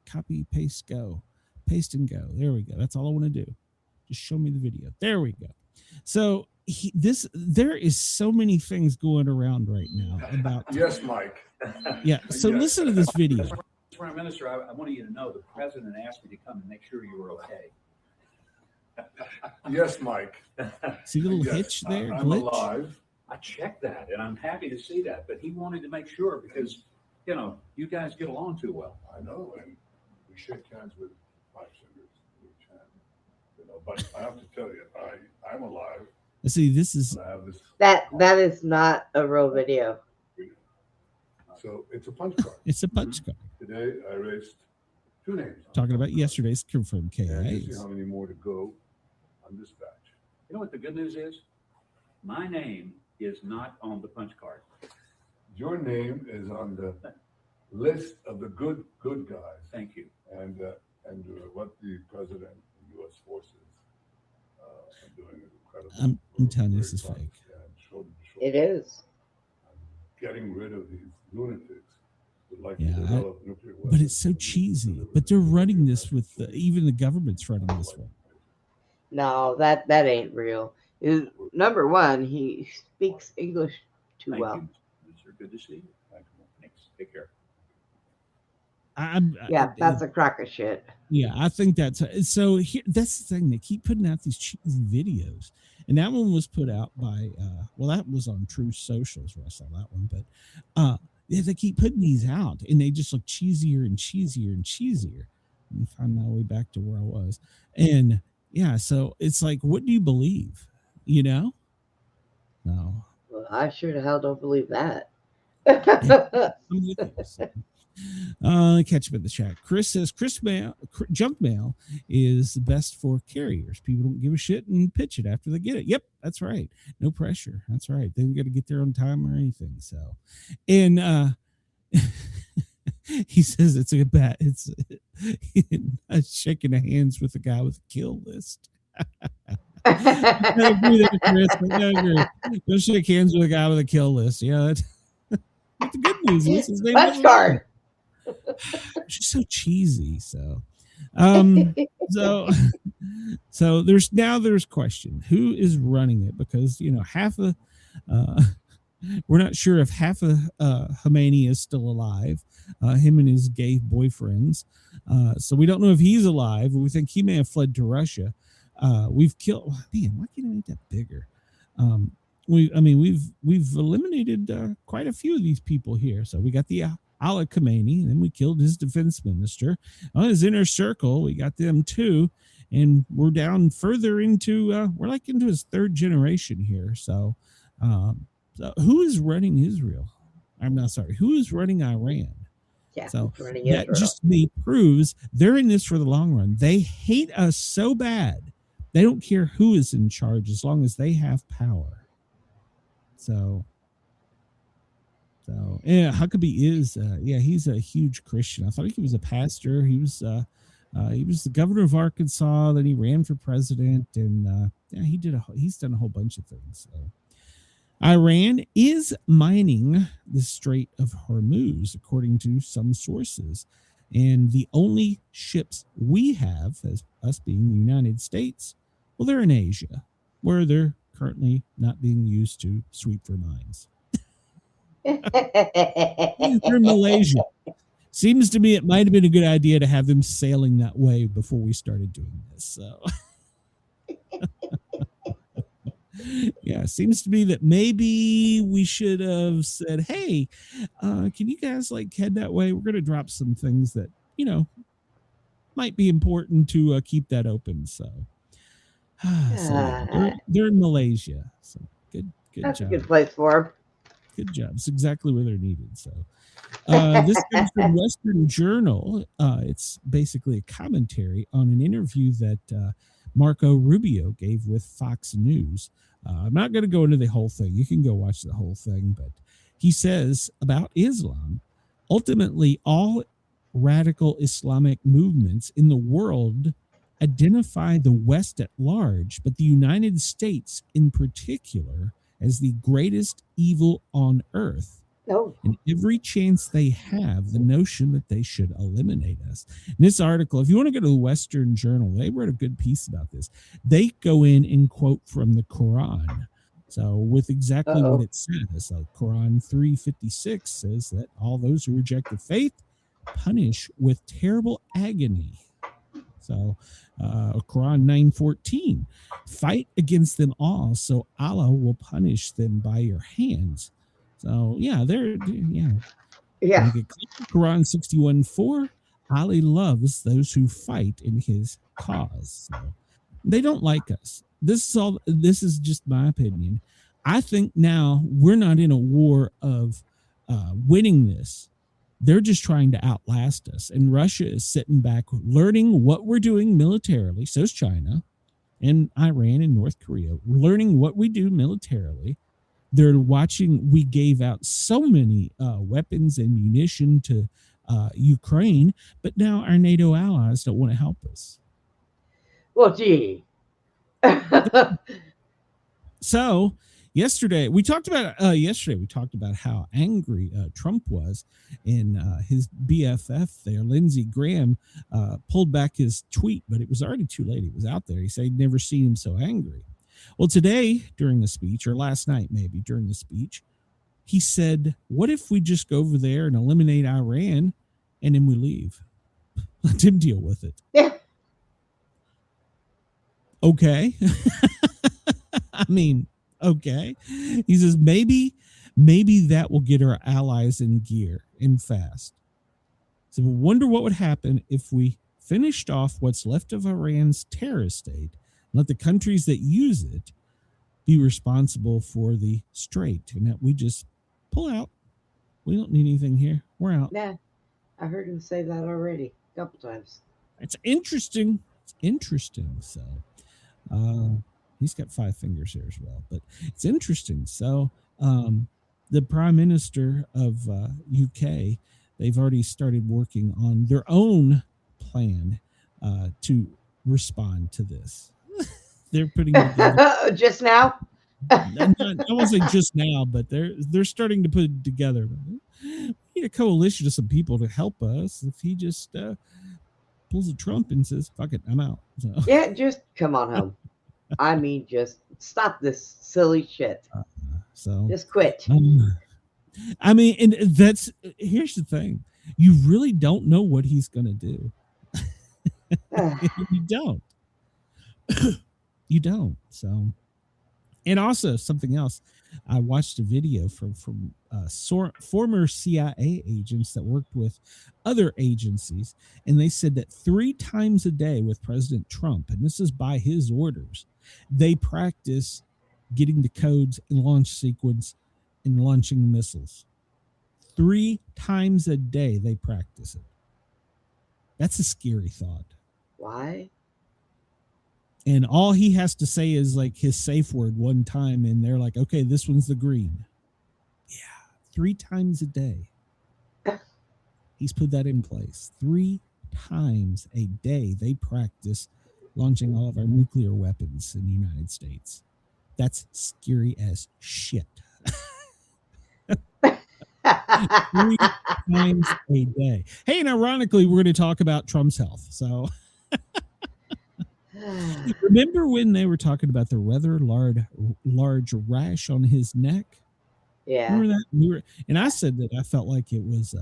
copy, paste, go? Paste and go. There we go. That's all I want to do. Just show me the video. There we go. So there is so many things going around right now about. Yes, Mike. Yeah. So listen to this video. Prime Minister, I wanted you to know the president asked me to come and make sure you were okay. Yes, Mike. See the little hitch there? I'm Glitch? alive. I checked that, and I'm happy to see that. But he wanted to make sure because, you guys get along too well. I know, and we shake hands with 5 fingers each hand. But I have to tell you, I'm alive. See, this is I have this. That is not a real video. So it's a punch card. It's a punch card. Today I raised 2 names. Talking about yesterday's confirmed And you see KIAs. how many more to go on this batch. You know what the good news is? My name is not on the punch card. Your name is on the list of the good guys. Thank you. And what the president and U.S. forces are doing is incredible. I'm telling you, this is Very fake. tough, and shoulder to It shoulder. is. Getting rid of these lunatics who like Yeah, to develop nuclear weapons. But it's so cheesy. But they're running this with even the government's running this one. No, that ain't real. Number one, he speaks English too Thank well. you. Sir, good to see you. Thanks. Take care. Yeah, that's a crock of shit. Yeah, I think that's so. That's the thing. They keep putting out these cheesy videos, and that one was put out by. That was on True Socials where I saw that one. But yeah, they keep putting these out, and they just look cheesier and cheesier and cheesier. Let me find my way back to where I was, and yeah, so it's like, what do you believe? No. Well, I sure the hell don't believe that. I'm with you, so. Catch up in the chat. Chris says junk mail is the best for carriers. People don't give a shit and pitch it after they get it. Yep, that's right. No pressure. That's right. They don't got to get there on time or anything. So, and he says it's a bad. It's shaking hands with a guy with a kill list. I agree there, Chris. I agree. Don't shake hands with a guy with a kill list. Yeah, but the good news is his name punch card. It's just so cheesy. So so there's question, who is running it? Because half of we're not sure if half of Khomeini is still alive, him and his gay boyfriends, so we don't know if he's alive. We think he may have fled to Russia. We've killed, man, why can't I make that bigger? We've eliminated quite a few of these people here. So we got the Ali Khamenei, and then we killed his defense minister. On his inner circle, we got them too, and we're down further into we're like into his 3rd generation here. So who is running Israel? I'm not sorry. Who is running Iran? Yeah, so running that Israel. just to me proves they're in this for the long run. They hate us so bad. They don't care who is in charge as long as they have power. So yeah, Huckabee is he's a huge Christian. I thought he was a pastor. He was the governor of Arkansas. Then he ran for president, and he's done a whole bunch of things. So Iran is mining the Strait of Hormuz, according to some sources, and the only ships we have, as us being the United States, well, they're in Asia, where they're currently not being used to sweep for mines. They're in Malaysia. Seems to me it might have been a good idea to have them sailing that way before we started doing this. So, yeah, seems to be that maybe we should have said, "Hey, can you guys head that way? We're going to drop some things that might be important to keep that open." So, they're in Malaysia. So good That's job. a good place for him. Good job. It's exactly where they're needed. So this comes from Western Journal. It's basically a commentary on an interview that Marco Rubio gave with Fox News. I'm not going to go into the whole thing. You can go watch the whole thing. But he says about Islam, ultimately, all radical Islamic movements in the world identify the West at large, but the United States in particular, as the greatest evil on earth, No. And every chance they have, the notion that they should eliminate us. In this article, if you want to go to the Western Journal, they wrote a good piece about this. They go in and quote from the Quran. So with exactly what it says, Quran 3:56 says that all those who reject the faith punish with terrible agony. So Quran 9:14, fight against them all, so Allah will punish them by your hands. So yeah, Yeah. Quran 61:4, Allah loves those who fight in His cause. So they don't like us. This is just my opinion. I think now we're not in a war of winning this. They're just trying to outlast us. And Russia is sitting back learning what we're doing militarily. So is China and Iran and North Korea. We're learning what we do militarily. They're watching. We gave out so many weapons and munition to Ukraine, but now our NATO allies don't want to help us. Well, gee. So yesterday we talked about how angry Trump was, and his BFF there, Lindsey Graham, pulled back his tweet, but it was already too late. It was out there. He said he'd never seen him so angry. Well, today during the speech, or last night maybe during the speech, he said, what if we just go over there and eliminate Iran and then we leave? Let him deal with it. Yeah. Okay. I mean, okay. He says, maybe that will get our allies in gear and fast. So we wonder what would happen if we finished off what's left of Iran's terror state, and let the countries that use it be responsible for the strait, and that we just pull out. We don't need anything here. We're out. Yeah. I heard him say that already a couple times. It's interesting. It's interesting. So he's got 5 fingers here as well, but it's interesting. So the Prime Minister of UK, they've already started working on their own plan to respond to this. They're putting together just now. I won't say just now, but they're starting to put it together. We need a coalition of some people to help us. If he just pulls a Trump and says, "Fuck it, I'm out." So. Yeah, just come on home. I mean, just stop this silly shit. So just quit. I mean, and here's the thing: you really don't know what he's going to do. You don't. You don't. So, and also something else. I watched a video from former CIA agents that worked with other agencies, and they said that 3 times a day with President Trump, and this is by his orders, they practice getting the codes and launch sequence and launching missiles. 3 times a day they practice it. That's a scary thought. Why? And all he has to say is like his safe word one time, and they're like, okay, this one's the green. Yeah, 3 times a day. He's put that in place. 3 times a day they practice launching all of our nuclear weapons in the United States. That's scary as shit. 3 times a day. Hey, and ironically, we're going to talk about Trump's health. So remember when they were talking about the rather large rash on his neck? Yeah. Remember that? And I said that I felt like it was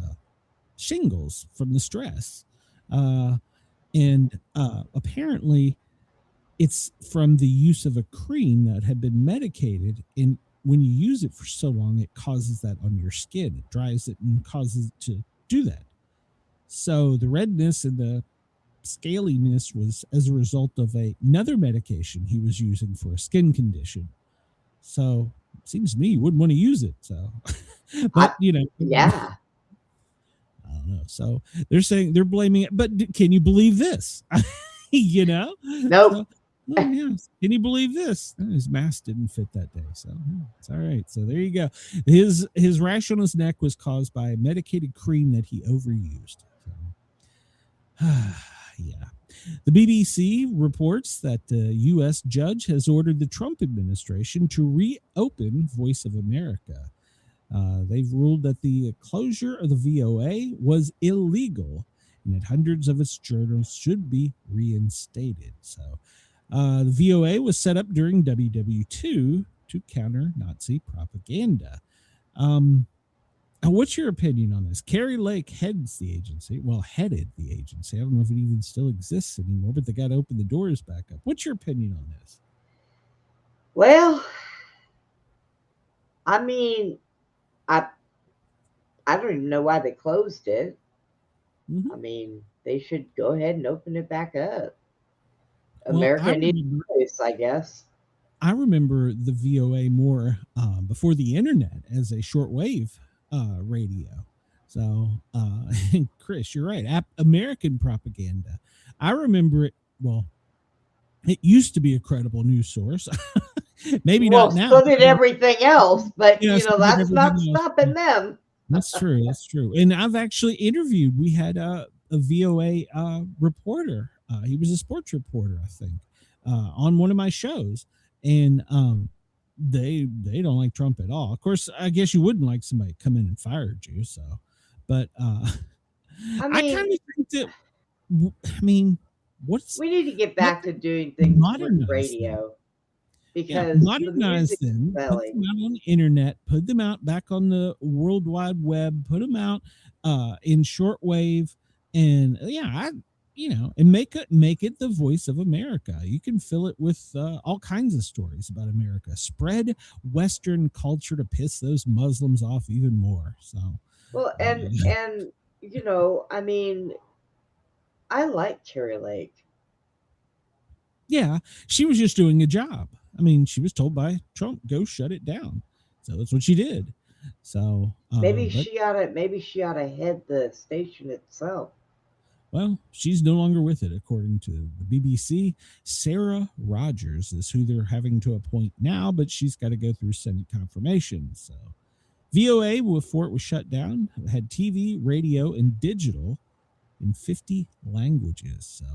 shingles from the stress. And apparently it's from the use of a cream that had been medicated. And when you use it for so long, it causes that on your skin. It dries it and causes it to do that. So the redness and the scaliness was as a result of another medication he was using for a skin condition. So it seems to me you wouldn't want to use it. So, but yeah, I don't know. So they're blaming it. But can you believe this? Nope. So, can you believe this? His mask didn't fit that day, so it's all right. So there you go. His rash on his neck was caused by a medicated cream that he overused. So, yeah. The BBC reports that the U.S. judge has ordered the Trump administration to reopen Voice of America. They've ruled that the closure of the VOA was illegal and that hundreds of its journals should be reinstated. So the VOA was set up during WW2 to counter Nazi propaganda. What's your opinion on this? Carrie Lake heads the agency. Well, headed the agency. I don't know if it even still exists anymore, but they got to open the doors back up. What's your opinion on this? Well, I mean, I don't even know why they closed it. Mhm. I mean, they should go ahead and open it back up. Well, America needs a voice, I guess. I remember the VOA more before the internet as a shortwave radio. So, Chris, you're right. American propaganda. I remember it. Well, it used to be a credible news source. Maybe not now. So did everything else, but Yeah, so did that's not everything else. stopping them. That's true. That's true. And I've actually interviewed. We had a VOA reporter. He was a sports reporter, I think, on one of my shows, and they don't like Trump at all. Of course, I guess you wouldn't like somebody to come in and fired you. So, but I kind of think that. I mean, we need to get back to doing things with radio. Because modernize them, put them out on the internet, put them out back on the World Wide Web, put them out in shortwave, and and make it the voice of America. You can fill it with all kinds of stories about America. Spread Western culture to piss those Muslims off even more. So and I mean, I like Carrie Lake. Yeah, she was just doing a job. I mean, she was told by Trump, go shut it down. So that's what she did. So maybe she ought to head the station itself. Well, she's no longer with it, according to the BBC. Sarah Rogers is who they're having to appoint now, but she's got to go through Senate confirmation. So VOA, before it was shut down, had TV, radio, and digital in 50 languages. So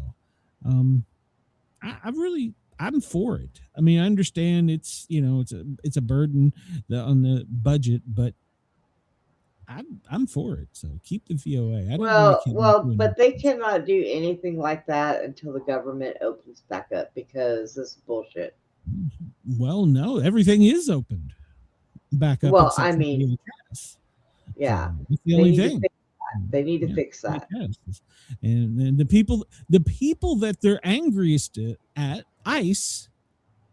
I'm for it. I mean, I understand it's a burden on the budget, but I'm for it. So keep the VOA. But they cannot do anything like that until the government opens back up, because this is bullshit. Well, no, everything is opened back up. Well, I mean, yeah, it's the only thing. They need to fix that. And the people that they're angriest at, ICE,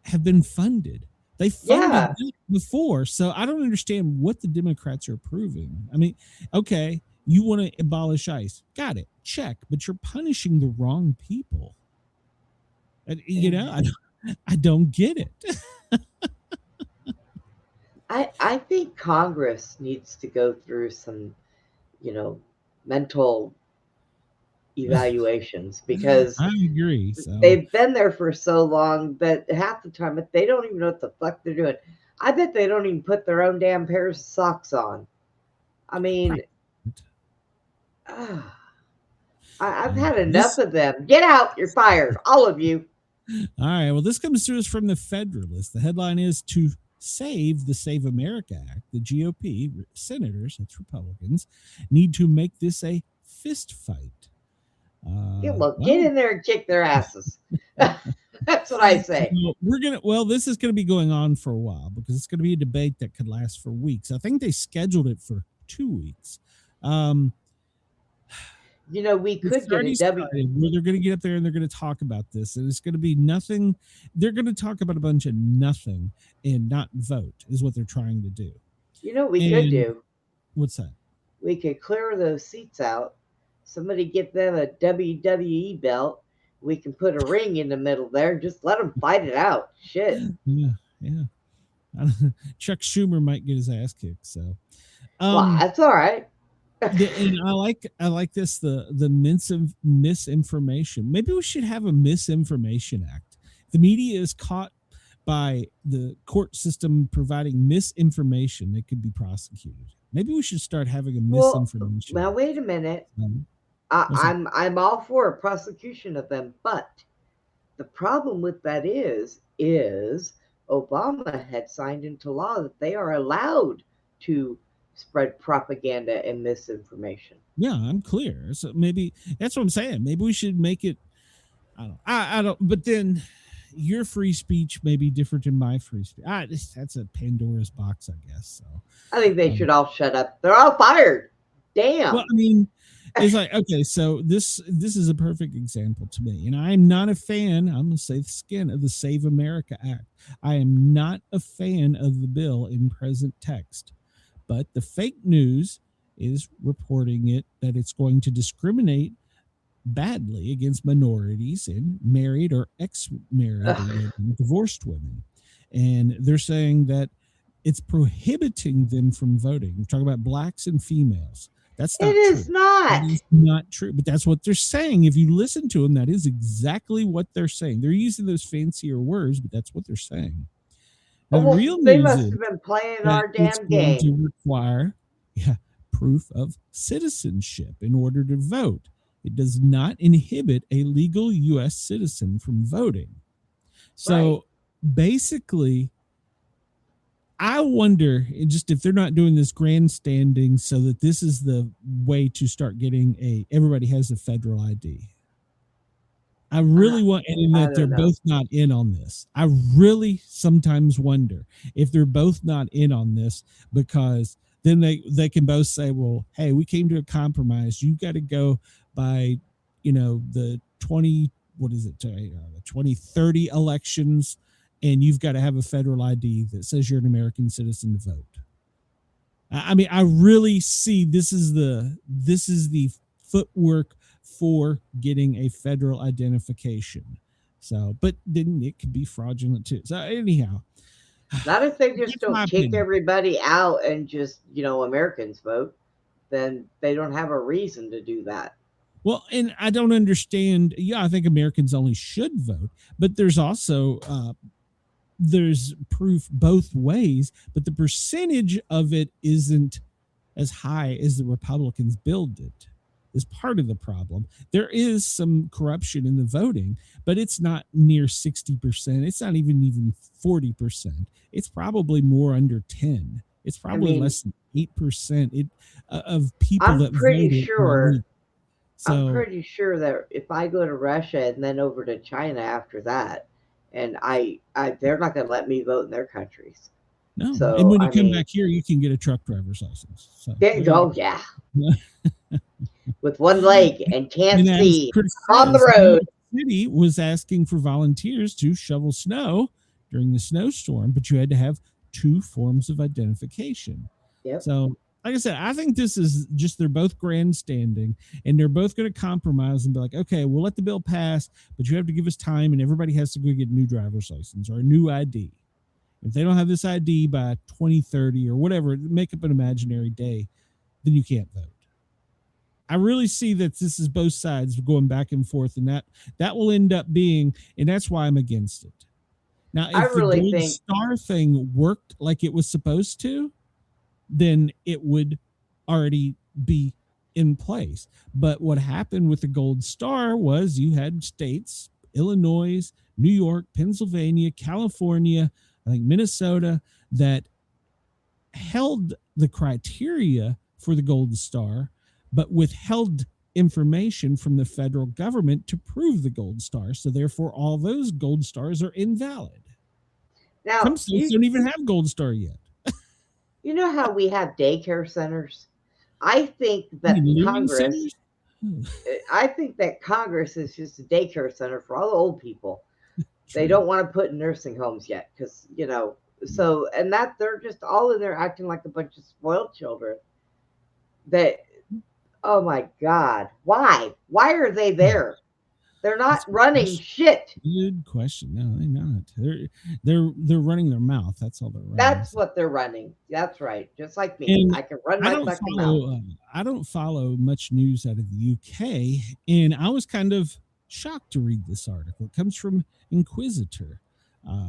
have been funded. They funded it before, so I don't understand what the Democrats are approving. I mean, okay, you want to abolish ICE, got it, check, but you're punishing the wrong people. I don't get it. I think Congress needs to go through some, mental evaluations, because I agree. So. They've been there for so long that half the time they don't even know what the fuck they're doing. I bet they don't even put their own damn pairs of socks on. I mean, I've had enough of them. Get out! You're fired, all of you. All right. Well, this comes to us from the Federalist. The headline is "To save the Save America Act, the GOP senators, that's Republicans, need to make this a fist fight." Get in there and kick their asses. That's what I say. This is gonna be going on for a while, because it's gonna be a debate that could last for weeks. I think they scheduled it for 2 weeks. We could get a where they're going to get up there and they're going to talk about this, and it's going to be nothing. They're going to talk about a bunch of nothing and not vote is what they're trying to do. We could do. What's that? We could clear those seats out. Somebody get them a WWE belt. We can put a ring in the middle there. Just let them fight it out. Shit. Yeah. Chuck Schumer might get his ass kicked. So, that's all right. And I like this, the misinformation. Maybe we should have a misinformation act. The media is caught by the court system providing misinformation, they could be prosecuted. Maybe we should start having a misinformation. Now wait a minute. I'm all for a prosecution of them, but the problem with that is Obama had signed into law that they are allowed to spread propaganda and misinformation. Yeah, I'm clear. So maybe that's what I'm saying. Maybe we should make it. I don't. But then your free speech may be different than my free speech. That's a Pandora's box, I guess. So I think they should all shut up. They're all fired. Damn. well, I mean, it's like, okay, so this is a perfect example to me, and I'm not a fan. I'm gonna say the skin of the Save America Act. I am not a fan of the bill in present text, but the fake news is reporting it that it's going to discriminate badly against minorities and married or ex-married women, divorced women, and they're saying that it's prohibiting them from voting. We're talking about blacks and females. That's not It is true. not. That is not true, but that's what they're saying. If you listen to them, that is exactly what they're saying. They're using those fancier words, but that's what they're saying. Now, Well, the real they news must is have been playing that our it's damn going game. to require proof of citizenship in order to vote. It does not inhibit a legal U.S. citizen from voting. So basically, I wonder just if they're not doing this grandstanding so that this is the way to start getting everybody has a federal ID. I really want, and that they're both not in on this. I really sometimes wonder if they're both not in on this, because then they can both say, well, hey, we came to a compromise. You got to go by, the 2030 elections, and you've got to have a federal ID that says you're an American citizen to vote. I mean, I really see this is the footwork for getting a federal identification. So, but then it could be fraudulent too. So anyhow, not if they just don't kick everybody out and just, Americans vote, then they don't have a reason to do that. Well, and I don't understand. Yeah, I think Americans only should vote, but there's also, there's proof both ways, but the percentage of it isn't as high as the Republicans build it. Is part of the problem. There is some corruption in the voting, but it's not near 60%. It's not even 40%. It's probably more under 10. It's probably less than 8% of people that voted. I'm pretty sure that if I go to Russia and then over to China after that, and I they're not going to let me vote in their countries. No, so, and when you come back here, you can get a truck driver's license. So, yeah. With one leg and can't see on the road. The city was asking for volunteers to shovel snow during the snowstorm, but you had to have 2 forms of identification. Yep. So, like I said, I think this is just, they're both grandstanding, and they're both going to compromise and be like, okay, we'll let the bill pass, but you have to give us time, and everybody has to go get a new driver's license or a new ID. If they don't have this ID by 2030 or whatever, make up an imaginary day, then you can't vote. I really see that this is both sides going back and forth, and that will end up being, and that's why I'm against it. Now, if the Gold Star thing worked like it was supposed to, then it would already be in place. But what happened with the Gold Star was you had states, Illinois, New York, Pennsylvania, California, I think Minnesota, that held the criteria for the Gold Star, but withheld information from the federal government to prove the Gold Star. So therefore, all those Gold Stars are invalid. Now, some states don't even have Gold Star yet. You know how we have daycare centers? I think that Congress is just a daycare center for all the old people. They don't want to put in nursing homes yet because, so, and that they're just all in there acting like a bunch of spoiled children. That, oh my God, why? Why are they there? They're not running shit. Good question. No, they're not. They're running their mouth. That's all they're running. That's what they're running. That's right. Just like me. And I can run my fucking mouth. I don't follow much news out of the UK, and I was kind of shocked to read this article. It comes from Inquisitor.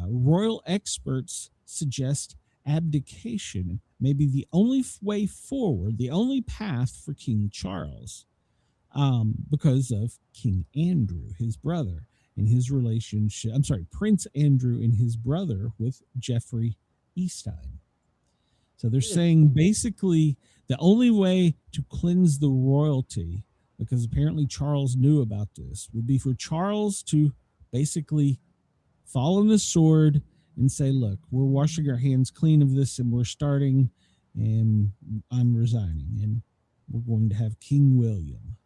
Royal experts suggest abdication may be the only way forward, the only path for King Charles. Because of King Andrew, his brother, and his relationship. I'm sorry, Prince Andrew and his brother with Jeffrey Epstein. So they're saying basically the only way to cleanse the royalty, because apparently Charles knew about this, would be for Charles to basically fall on the sword and say, look, we're washing our hands clean of this and we're starting, and I'm resigning, and we're going to have King William.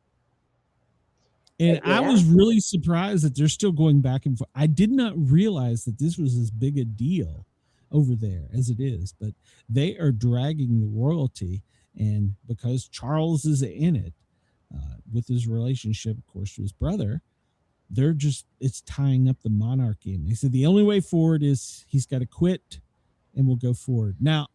And I was really surprised that they're still going back and forth. I did not realize that this was as big a deal over there as it is, but they are dragging the royalty, and because Charles is in it, with his relationship, of course, to his brother, it's tying up the monarchy. And they said the only way forward is he's got to quit and we'll go forward. Now,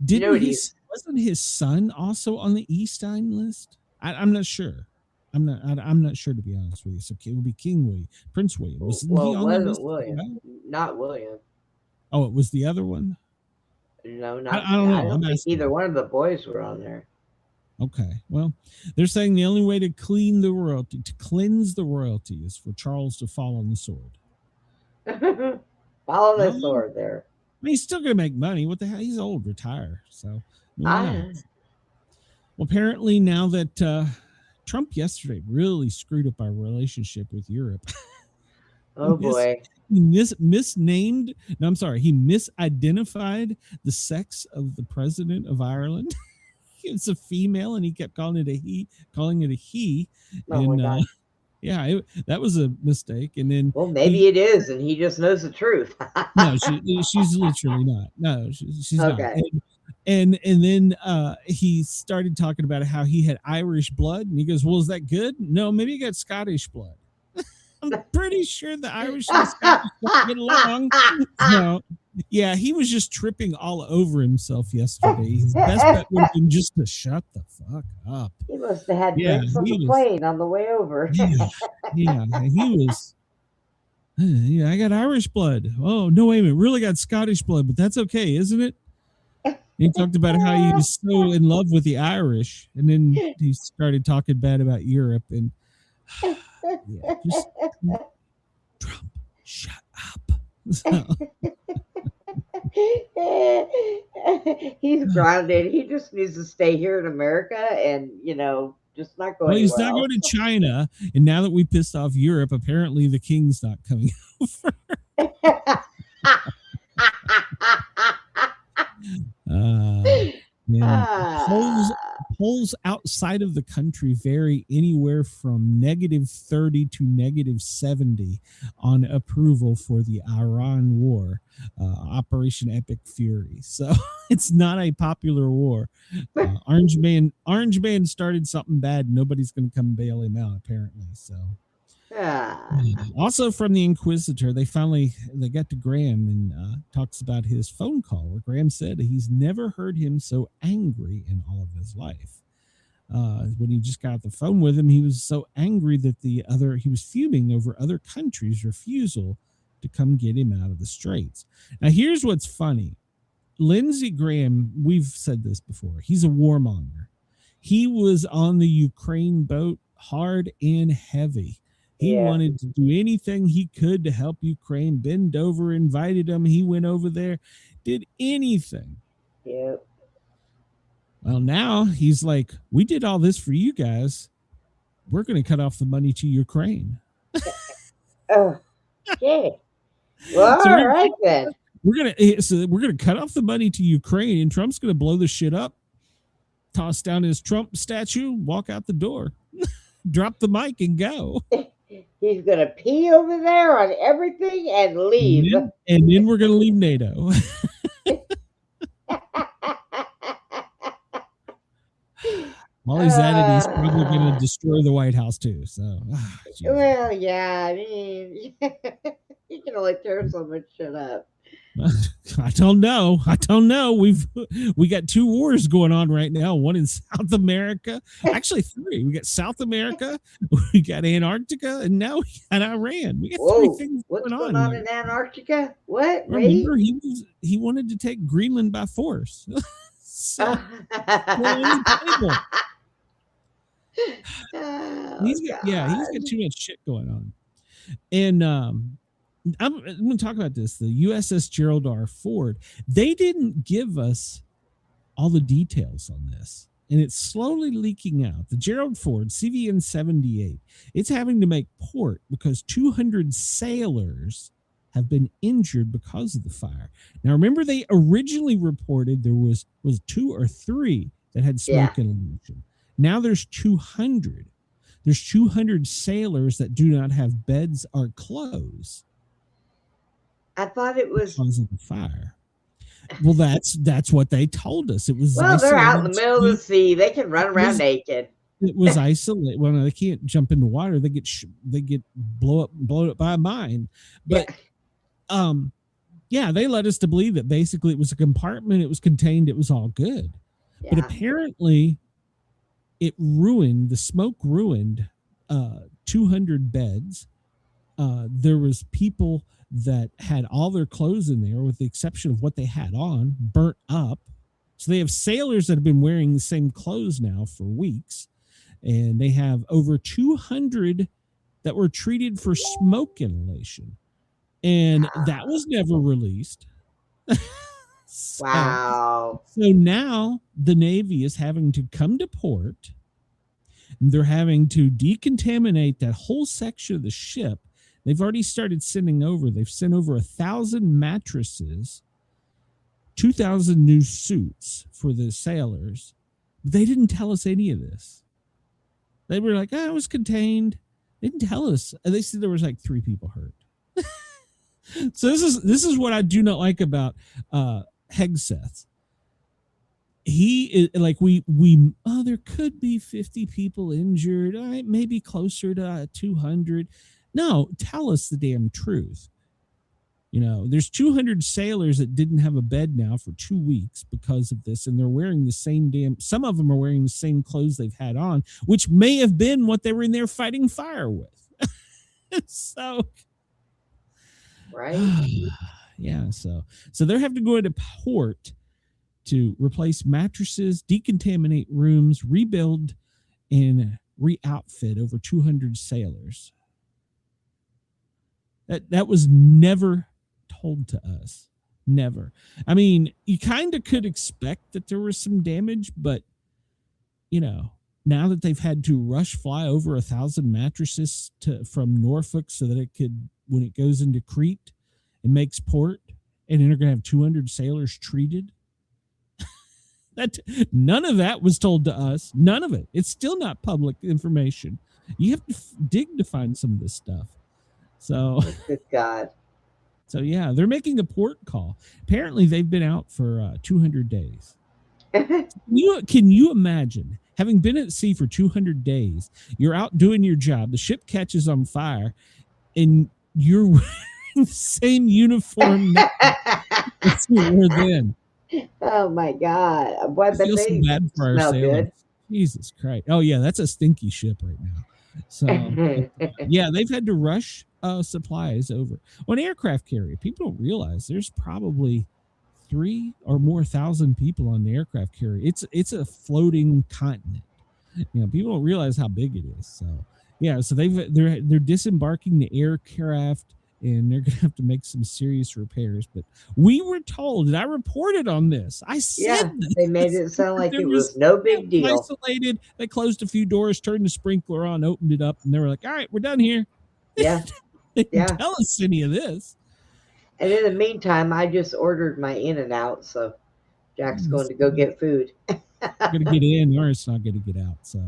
wasn't his son also on the Eastine list? I'm not sure. I'm not sure, to be honest with you. So it would be King William, Prince William. Wasn't he on the list? William. Not William. Oh, it was the other one? No, not. I don't know. I don't think either one of the boys were on there. Okay. Well, they're saying the only way to cleanse the royalty is for Charles to fall on the sword. Follow the sword there. I mean, he's still going to make money. What the hell? He's old, retire. So, well, apparently now that Trump yesterday really screwed up our relationship with Europe. Oh boy. He misidentified the sex of the president of Ireland. It's a female, and he kept calling it a he. Oh my God. Yeah, that was a mistake. And then, well, maybe it is, and he just knows the truth. No, she's literally not. No, she's okay. Not. And then he started talking about how he had Irish blood, and he goes, "Well, is that good? No, maybe he got Scottish blood." I'm pretty sure the Irish and Scottish don't get along. No. Yeah, he was just tripping all over himself yesterday. His best bet would have been just to shut the fuck up. He must have had drinks on the plane on the way over. He was. Yeah, I got Irish blood. Oh, no, wait a minute. Really got Scottish blood, but that's okay, isn't it? He talked about how he was so in love with the Irish, and then he started talking bad about Europe. And just Trump, shut up. He's grounded. He just needs to stay here in America and, just not go. Well, he's not going to China. And now that we pissed off Europe, apparently the king's not coming over. Polls outside of the country vary anywhere from -30 to -70 on approval for the Iran war, Operation Epic Fury. So it's not a popular war. Orange Man started something bad. Nobody's going to come bail him out, apparently. So. Also from the Inquisitor, they got to Graham and talks about his phone call where Graham said he's never heard him so angry in all of his life. When he just got the phone with him, he was so angry that he was fuming over other countries' refusal to come get him out of the straits. Now, here's what's funny. Lindsey Graham, we've said this before, he's a warmonger. He was on the Ukraine boat hard and heavy. He wanted to do anything he could to help Ukraine, bend over, invited him. He went over there, did anything. Yep. Well, now he's like, we did all this for you guys. We're going to cut off the money to Ukraine. Oh, okay. Well, so all right then. We're gonna cut off the money to Ukraine, and Trump's going to blow this shit up, toss down his Trump statue, walk out the door, drop the mic, and go. He's going to pee over there on everything and leave. And then we're going to leave NATO. While he's at it, he's probably going to destroy the White House too. So, well, yeah, I mean, you can only tear so much shit up. I don't know. We got 2 wars going on right now. One in South America, actually 3. We got South America, we got Antarctica, and now we got Iran. We got 3 things what's going on in Antarctica? What? Remember, he wanted to take Greenland by force. So, he's got too much shit going on. And I'm going to talk about this. The USS Gerald R. Ford, they didn't give us all the details on this, and it's slowly leaking out. The Gerald Ford CVN 78, it's having to make port because 200 sailors have been injured because of the fire. Now, remember, they originally reported there was 2 or 3 that had smoke inhalation. Now there's 200. There's 200 sailors that do not have beds or clothes. I thought it was because of the fire. Well, that's what they told us. It was they're out in the middle of the sea. They can run around naked. It was isolated. Well, no, they can't jump in the water. They get blown up by a mine. But they led us to believe that basically it was a compartment. It was contained. It was all good. Yeah. But apparently, the smoke ruined 200 beds. There was people that had all their clothes in there, with the exception of what they had on, burnt up. So they have sailors that have been wearing the same clothes now for weeks. And they have over 200 that were treated for smoke inhalation. And that was never released. Wow. So now the Navy is having to come to port. They're having to decontaminate that whole section of the ship. They've already started sending over. They've sent over 1,000 mattresses, 2,000 new suits for the sailors. They didn't tell us any of this. They were like, it was contained. They didn't tell us. They said there was like 3 people hurt. So this is what I do not like about Hegseth. He is like, there could be 50 people injured, maybe closer to 200. No, tell us the damn truth. There's 200 sailors that didn't have a bed now for 2 weeks because of this, and they're wearing the same some of them are wearing the same clothes they've had on, which may have been what they were in there fighting fire with. So, right. Yeah. So they're having to go into port to replace mattresses, decontaminate rooms, rebuild, and re-outfit over 200 sailors. That was never told to us. Never. I mean, you kind of could expect that there was some damage, but now that they've had to rush fly over 1,000 mattresses from Norfolk so that it could, when it goes into Crete, it makes port, and then they're going to have 200 sailors treated. None of that was told to us. None of it. It's still not public information. You have to dig to find some of this stuff. So, good God. So yeah, they're making a port call. Apparently, they've been out for 200 days. Can you imagine having been at sea for 200 days? You're out doing your job. The ship catches on fire, and you're wearing the same uniform as you were then. Oh my God! I feel so bad for our sailors. Jesus Christ! Oh yeah, that's a stinky ship right now. So yeah, they've had to rush supplies over. Well, an aircraft carrier, people don't realize there's probably 3 or more thousand people on the aircraft carrier. It's a floating continent. People don't realize how big it is. So yeah, so they're disembarking the aircraft, and they're gonna have to make some serious repairs. But we were told, and I reported on this. I said they made it sound like it was no big deal. Isolated. They closed a few doors, turned the sprinkler on, opened it up, and they were like, "All right, we're done here." Yeah. They didn't tell us any of this. And in the meantime, I just ordered my In-N-Out, so Jack's going to go get food. Going to get in, or it's not going to get out. So,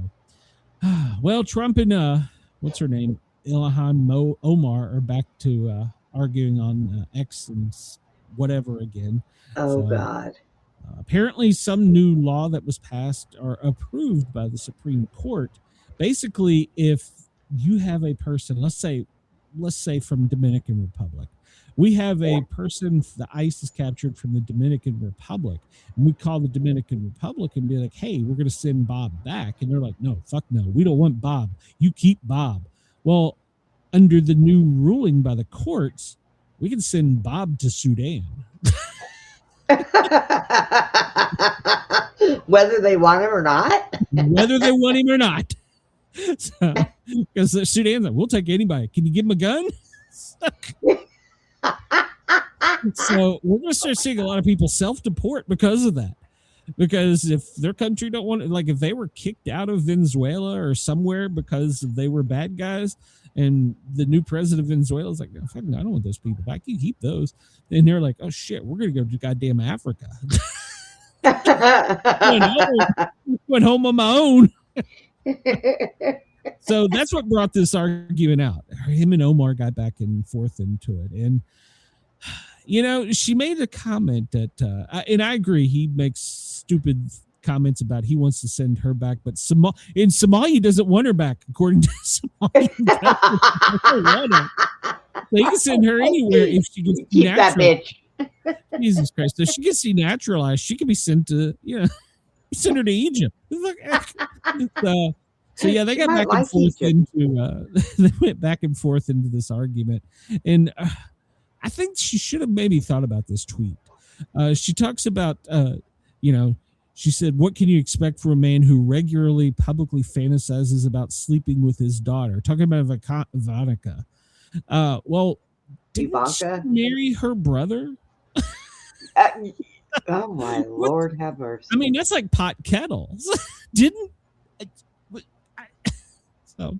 well, Trump and what's her name, Ilhan Omar, are back to arguing on X and whatever again. Oh, so, God. Apparently, some new law that was passed or approved by the Supreme Court. Basically, if you have a person, let's say from Dominican Republic, we have a person the ICE is captured from the Dominican Republic, and we call the Dominican Republic and be like, "Hey, we're going to send Bob back," and they're like, "No, fuck no, we don't want Bob. You keep Bob." Well, under the new ruling by the courts, we can send Bob to Sudan. Whether they want him or not. Whether they want him or not. So, because the Sudan's like, we'll take anybody. Can you give him a gun? So we're going to start seeing a lot of people self-deport because of that. Because if their country don't want it, like if they were kicked out of Venezuela or somewhere because they were bad guys, and the new president of Venezuela is like, no, fuck, I don't want those people back. You keep those. And they're like, oh shit, we're gonna go to goddamn Africa. Went home on my own. So that's what brought this argument out. Him and Omar got back and forth into it. And, you know, she made a comment that, and I agree, he makes stupid comments about he wants to send her back, but in Somalia doesn't want her back, according to Somalia. So he can send her anywhere if she gets keep that bitch. Jesus Christ. So she gets denaturalized. She could be sent to, send her to Egypt. So yeah, they got back and forth into they went back and forth into this argument, and I think she should have maybe thought about this tweet. She talks about she said, "What can you expect from a man who regularly publicly fantasizes about sleeping with his daughter?" Talking about Ivanka. Well, didn't she marry her brother? Oh my Lord, have mercy! I mean, that's like pot kettles. Didn't. So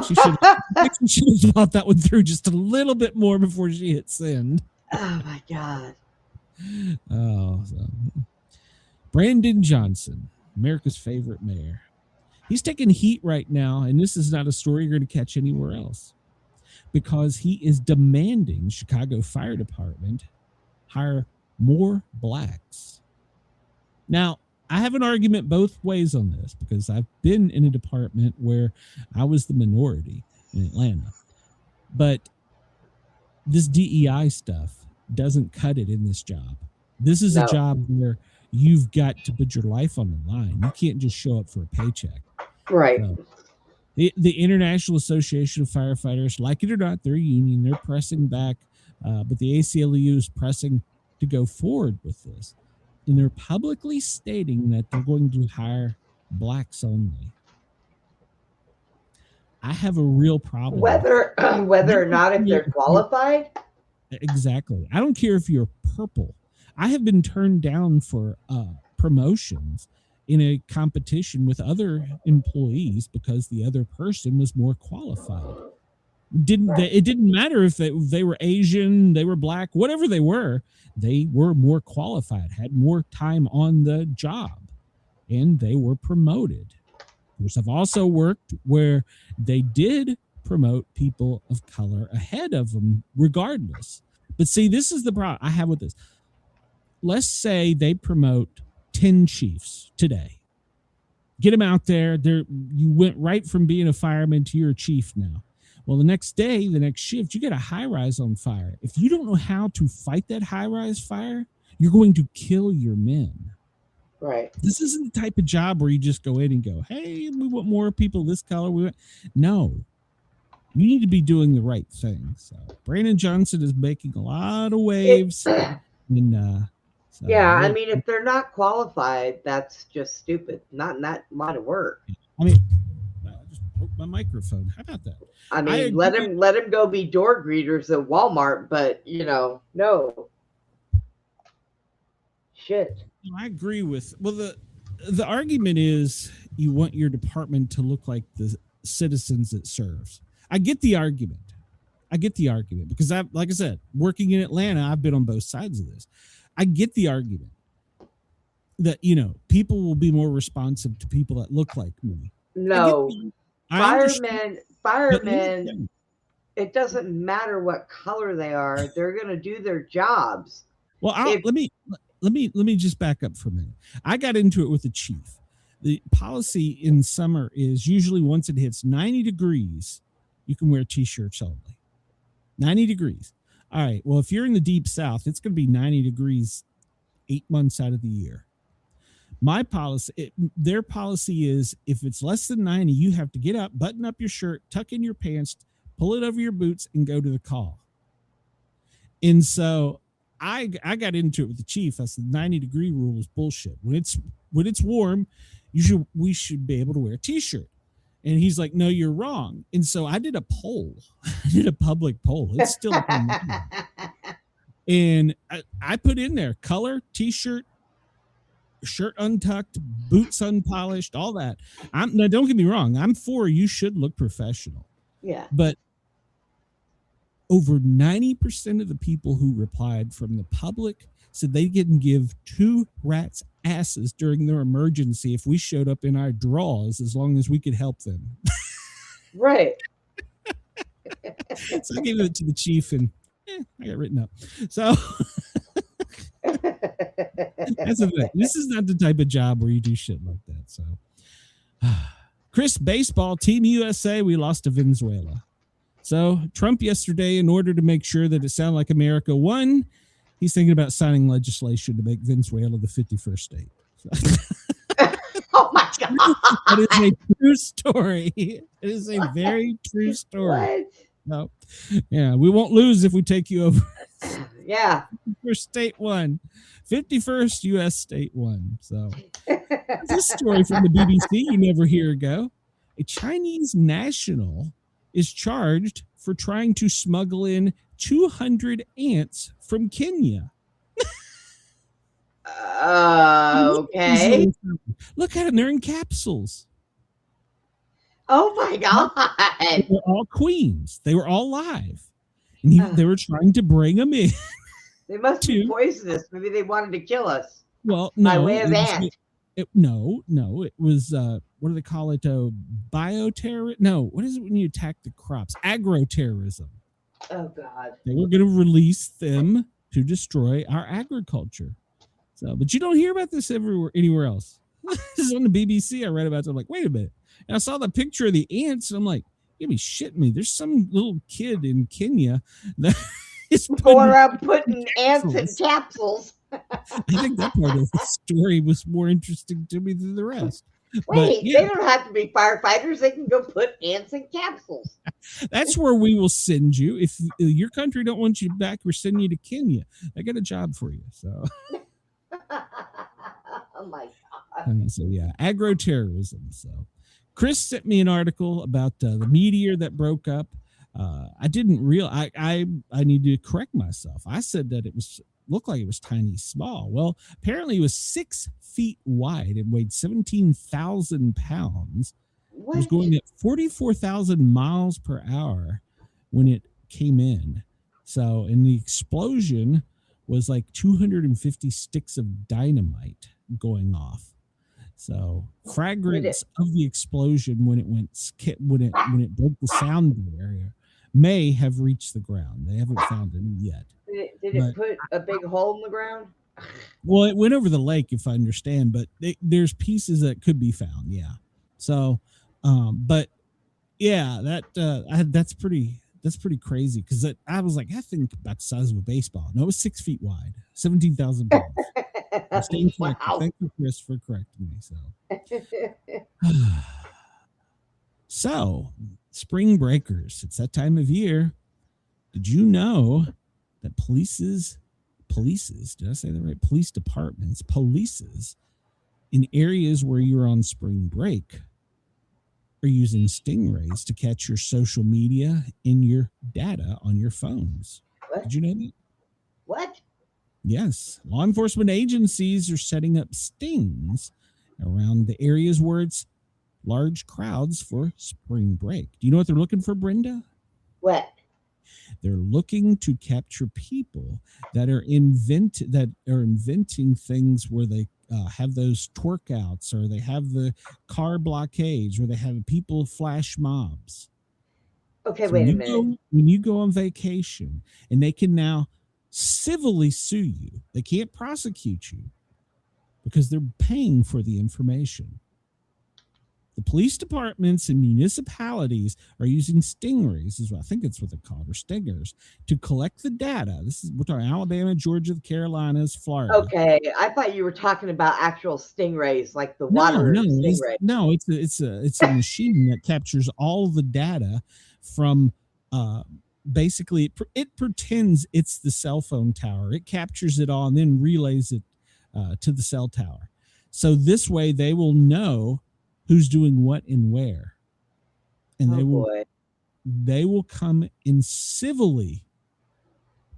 she should have thought that one through just a little bit more before she hit send. Oh my God. Brandon Johnson, America's favorite mayor. He's taking heat right now, and this is not a story you're going to catch anywhere else, because he is demanding Chicago Fire Department hire more blacks. Now, I have an argument both ways on this, because I've been in a department where I was the minority in Atlanta. But this DEI stuff doesn't cut it in this job. This is a job where you've got to put your life on the line. You can't just show up for a paycheck. Right. So, the International Association of Firefighters, like it or not, they're a union. They're pressing back. But the ACLU is pressing to go forward with this. And they're publicly stating that they're going to hire blacks only. I have a real problem. Whether or not if they're qualified? Exactly. I don't care if you're purple. I have been turned down for promotions in a competition with other employees because the other person was more qualified. It didn't matter if they were Asian, they were black, whatever they were more qualified, had more time on the job, and they were promoted. I've also worked where they did promote people of color ahead of them regardless. But see, this is the problem I have with this. Let's say they promote 10 chiefs today. Get them out there. You went right from being a fireman to you're a chief now. Well, the next day, the next shift, you get a high rise on fire. If you don't know how to fight that high rise fire, you're going to kill your men. Right. This isn't the type of job where you just go in and go, hey, we want more people this color. No, you need to be doing the right thing. So Brandon Johnson is making a lot of waves. I mean, if they're not qualified, that's just stupid. Not in that line of work. I mean, I just broke my microphone. How about that? I mean, let him go be door greeters at Walmart, but no. Shit. I agree with. Well, the argument is you want your department to look like the citizens it serves. I get the argument because like I said, working in Atlanta, I've been on both sides of this. I get the argument that people will be more responsive to people that look like me. No, firemen. It doesn't matter what color they are; they're going to do their jobs. Well, let me just back up for a minute. I got into it with the chief. The policy in summer is usually once it hits 90 degrees, you can wear t-shirts only. 90 degrees. All right. Well, if you're in the deep south, it's going to be 90 degrees 8 months out of the year. Their policy is if it's less than 90, you have to get up, button up your shirt, tuck in your pants, pull it over your boots, and go to the call. And so I got into it with the chief. I said 90-degree rule is bullshit. When it's warm, we should be able to wear a t-shirt. And he's like, no, you're wrong. And so I did a poll. I did a public poll. It's still up online. And I put in there color, t-shirt, shirt untucked, boots unpolished, all that. Now, don't get me wrong. I'm for you should look professional. Yeah. But over 90% of the people who replied from the public said they didn't give two rats' asses during their emergency if we showed up in our drawers as long as we could help them. Right. So I gave it to the chief and I got written up. So that's the thing. This is not the type of job where you do shit like that. So, Chris, baseball, Team USA, we lost to Venezuela. So Trump yesterday, in order to make sure that it sounded like America won, he's thinking about signing legislation to make Venezuela the 51st state. So. Oh my God. That is a true story. It is a very true story. What? No. Yeah, we won't lose if we take you over. Yeah. First state one. 51st U.S. state one. So this story from the BBC you never hear ago. A Chinese national is charged for trying to smuggle in 200 ants from Kenya. Okay. Look at them. They're in capsules. Oh my God. They were all queens. They were all live. And they were trying to bring them in. They must be poisonous. Maybe they wanted to kill us. Well, no. By way of ant. No. It was, what do they call it? Bioterror? No. What is it when you attack the crops? Agroterrorism. Oh, God. They were going to release them to destroy our agriculture. So, but you don't hear about this anywhere else. This is on the BBC. I read about it. I'm like, wait a minute. And I saw the picture of the ants. And I'm like, you be shitting me. There's some little kid in Kenya that is going around putting ants in capsules. I think that part of the story was more interesting to me than the rest. Wait, they don't have to be firefighters. They can go put ants in capsules. That's where we will send you. If your country don't want you back, we're sending you to Kenya. I got a job for you. So, oh my God. So yeah, agroterrorism. So, Chris sent me an article about the meteor that broke up. I didn't realize. I need to correct myself. I said that it looked like it was tiny small. Well, apparently it was 6 feet wide and weighed 17,000 pounds. What? It was going at 44,000 miles per hour when it came in. So, and the explosion was like 250 sticks of dynamite going off. So, fragments of the explosion when it broke the sound barrier may have reached the ground. They haven't found any yet. Did it put a big hole in the ground? Well, it went over the lake, if I understand, but there's pieces that could be found. Yeah. So, but yeah, that's pretty crazy because I was like, I think about the size of a baseball. No, it was 6 feet wide, 17,000 pounds. Wow. Thank you, Chris, for correcting me. So, spring breakers. It's that time of year. Did you know that polices, did I say that right? Police departments, polices in areas where you're on spring break are using stingrays to catch your social media and your data on your phones. What? Did you know that? What? Yes. Law enforcement agencies are setting up stings around the areas where it's large crowds for spring break. Do you know what they're looking for, Brenda? What? They're looking to capture people that are inventing things where they have those twerk outs, or they have the car blockades, or they have people flash mobs. Okay, so wait a minute. When you go on vacation, and they can now civilly sue you, they can't prosecute you because they're paying for the information. The police departments and municipalities are using stingrays, I think that's what they're called, or stingers, to collect the data. This is what our Alabama, Georgia, the Carolinas, Florida. Okay, I thought you were talking about actual stingrays, like the water stingray. It's a machine that captures all the data from. Basically, it pretends it's the cell phone tower. It captures it all and then relays it to the cell tower. So this way, they will know who's doing what and where, and they will come and civilly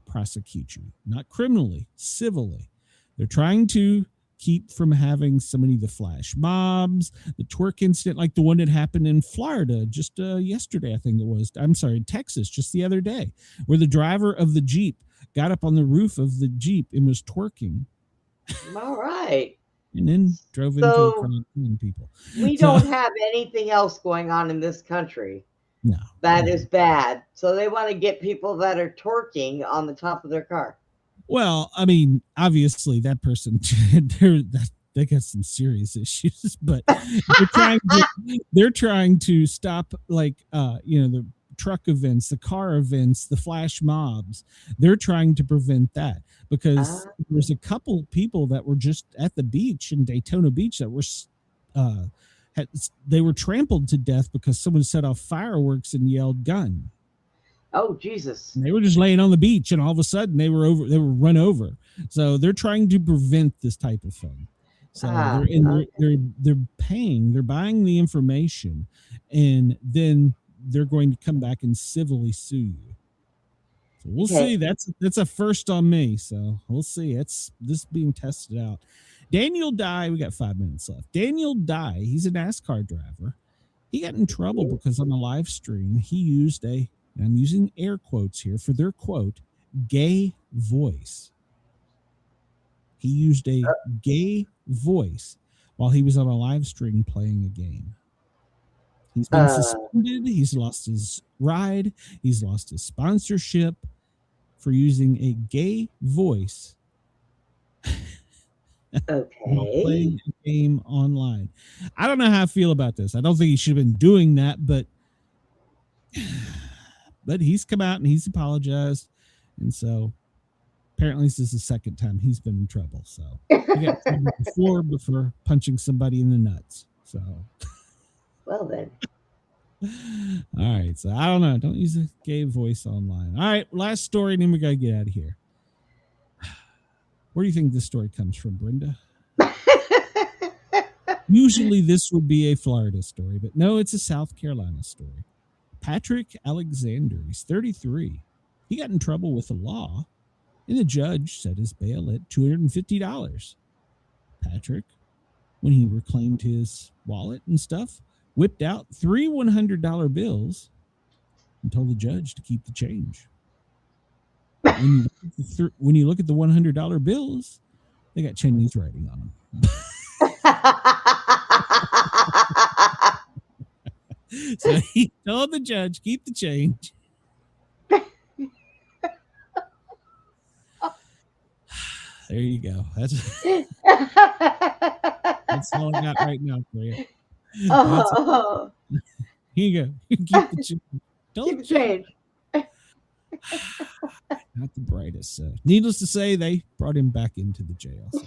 prosecute you, not criminally, civilly. They're trying to keep from having so many of the flash mobs, the twerk incident, like the one that happened in Florida just yesterday, I think it was. I'm sorry, Texas, just the other day, where the driver of the Jeep got up on the roof of the Jeep and was twerking. All right. And then drove into a crowd of people. We don't have anything else going on in this country. No. That is bad. So they want to get people that are twerking on the top of their car. Well, I mean, obviously that person, they got some serious issues, but they're trying to stop, like, the truck events, the car events, the flash mobs. They're trying to prevent that because there's a couple people that were just at the beach in Daytona Beach that were, they were trampled to death because someone set off fireworks and yelled gun. Oh, Jesus. And they were just laying on the beach and all of a sudden they were run over. So they're trying to prevent this type of thing. So they're buying the information, and then they're going to come back and civilly sue you. So we'll see. That's a first on me. So we'll see. This being tested out. Daniel Dye, we got 5 minutes left. Daniel Dye, he's a NASCAR driver. He got in trouble because on a live stream, he used and I'm using air quotes here for their quote, gay voice. He used a gay voice while he was on a live stream playing a game. He's been suspended. He's lost his ride. He's lost his sponsorship for using a gay voice. Okay. Playing a game online. I don't know how I feel about this. I don't think he should have been doing that, but he's come out and he's apologized. And so apparently this is the second time he's been in trouble. So he got trouble before punching somebody in the nuts. So well then. All right. So I don't know. Don't use a gay voice online. All right. Last story, and then we got to get out of here. Where do you think this story comes from, Brenda? Usually this would be a Florida story, but no, it's a South Carolina story. Patrick Alexander, he's 33. He got in trouble with the law, and the judge set his bail at $250. Patrick, when he reclaimed his wallet and stuff, whipped out 3 $100 bills and told the judge to keep the change. When you look at the $100 bills, they got Chinese writing on them. So he told the judge, keep the change. There you go. That's all I got right now for you. Here you go. Keep the change. Keep the change. Not the brightest. Needless to say, they brought him back into the jail. So.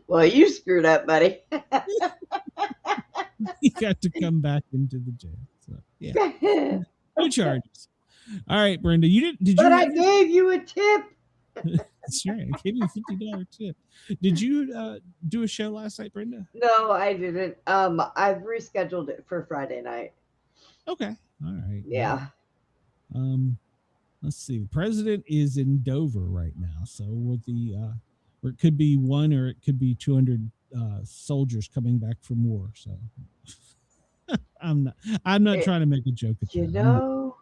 Well, you screwed up, buddy. He got to come back into the jail. So, yeah. No charges. All right, Brenda. Did you? But I gave you a tip. That's right. I gave you a $50 tip. Did you do a show last night, Brenda? No, I didn't. I've rescheduled it for Friday night. Okay. All right. Yeah. Let's see. The president is in Dover right now, so with or it could be 1 or it could be 200 soldiers coming back from war. So I'm not trying to make a joke at you that. know.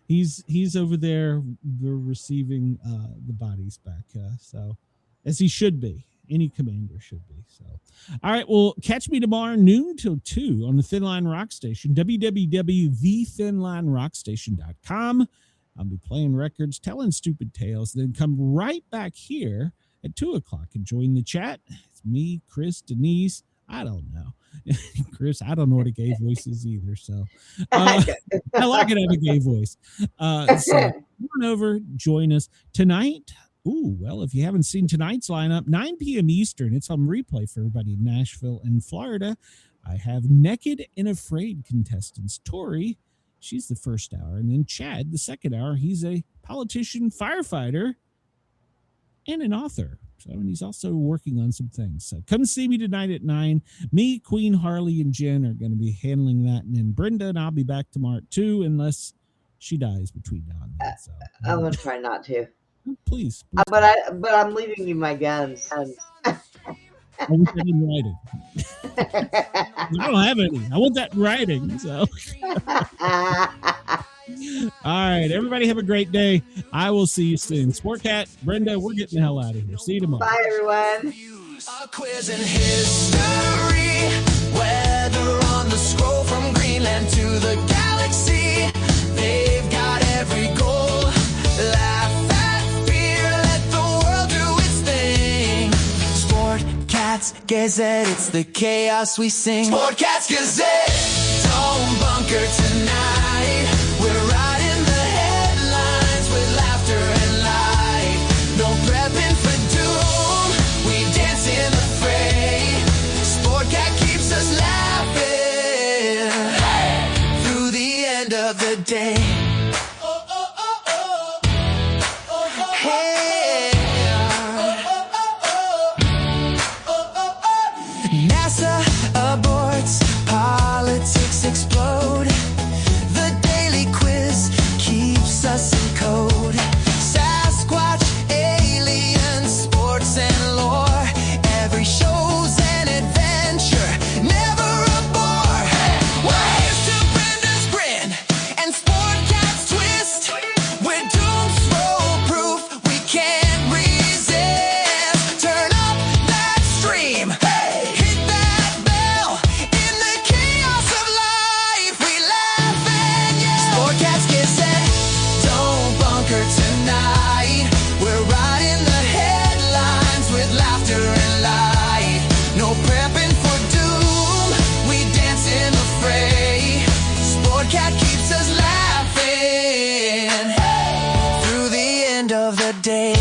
He's over there. They're receiving the bodies back. So as he should be. Any commander should be. So, all right. Well, catch me tomorrow noon till 2 on the Thin Line Rock Station, www.thethinlinerockstation.com. I'll be playing records, telling stupid tales, then come right back here at 2 o'clock and join the chat. It's me, Chris, Denise. I don't know. Chris, I don't know what a gay voice is either. So I like it have a gay voice. So come on over, join us tonight. Ooh, well, if you haven't seen tonight's lineup, 9 p.m. Eastern, it's on replay for everybody in Nashville and Florida. I have Naked and Afraid contestants. Tori, she's the first hour. And then Chad, the second hour, he's a politician, firefighter, and an author. So, and he's also working on some things. So come see me tonight at 9. Me, Queen, Harley, and Jen are going to be handling that. And then Brenda and I'll be back tomorrow at 2, unless she dies between now and then. So, I'm going to try not to. Please. But I'm leaving you my guns. I want that in writing. I don't have any. I want that in writing. So, all right, everybody, have a great day. I will see you soon. Sportcat, Brenda, we're getting the hell out of here. See you tomorrow. Bye, everyone. A quiz in history, weather on the scroll from Greenland to the galaxy. They've got every goal. Laugh at fear, let the world do its thing. Sportcats, Gazette, it's the chaos we sing. Sportcats, Gazette, don't bunker tonight. We're riding the headlines with laughter and light. No prepping for doom, we dance in the fray. Sportcat keeps us laughing through the end of the day. Hey. NASA aborts, politics explode. The daily quiz keeps us in code. Sasquatch, aliens, sports and lore. Every show's an adventure, never a bore. Waves to Brenda's grin and Sportcat's twist. We're doomsday proof, we can't resist. Turn up that stream, hit that bell. In the chaos of life, we laugh and yell. Sportcats, Gazette, don't bunker tonight. We're riding the headlines with laughter and light. No prepping for doom, we dance in the fray. Sportcat keeps us laughing through the end of the day.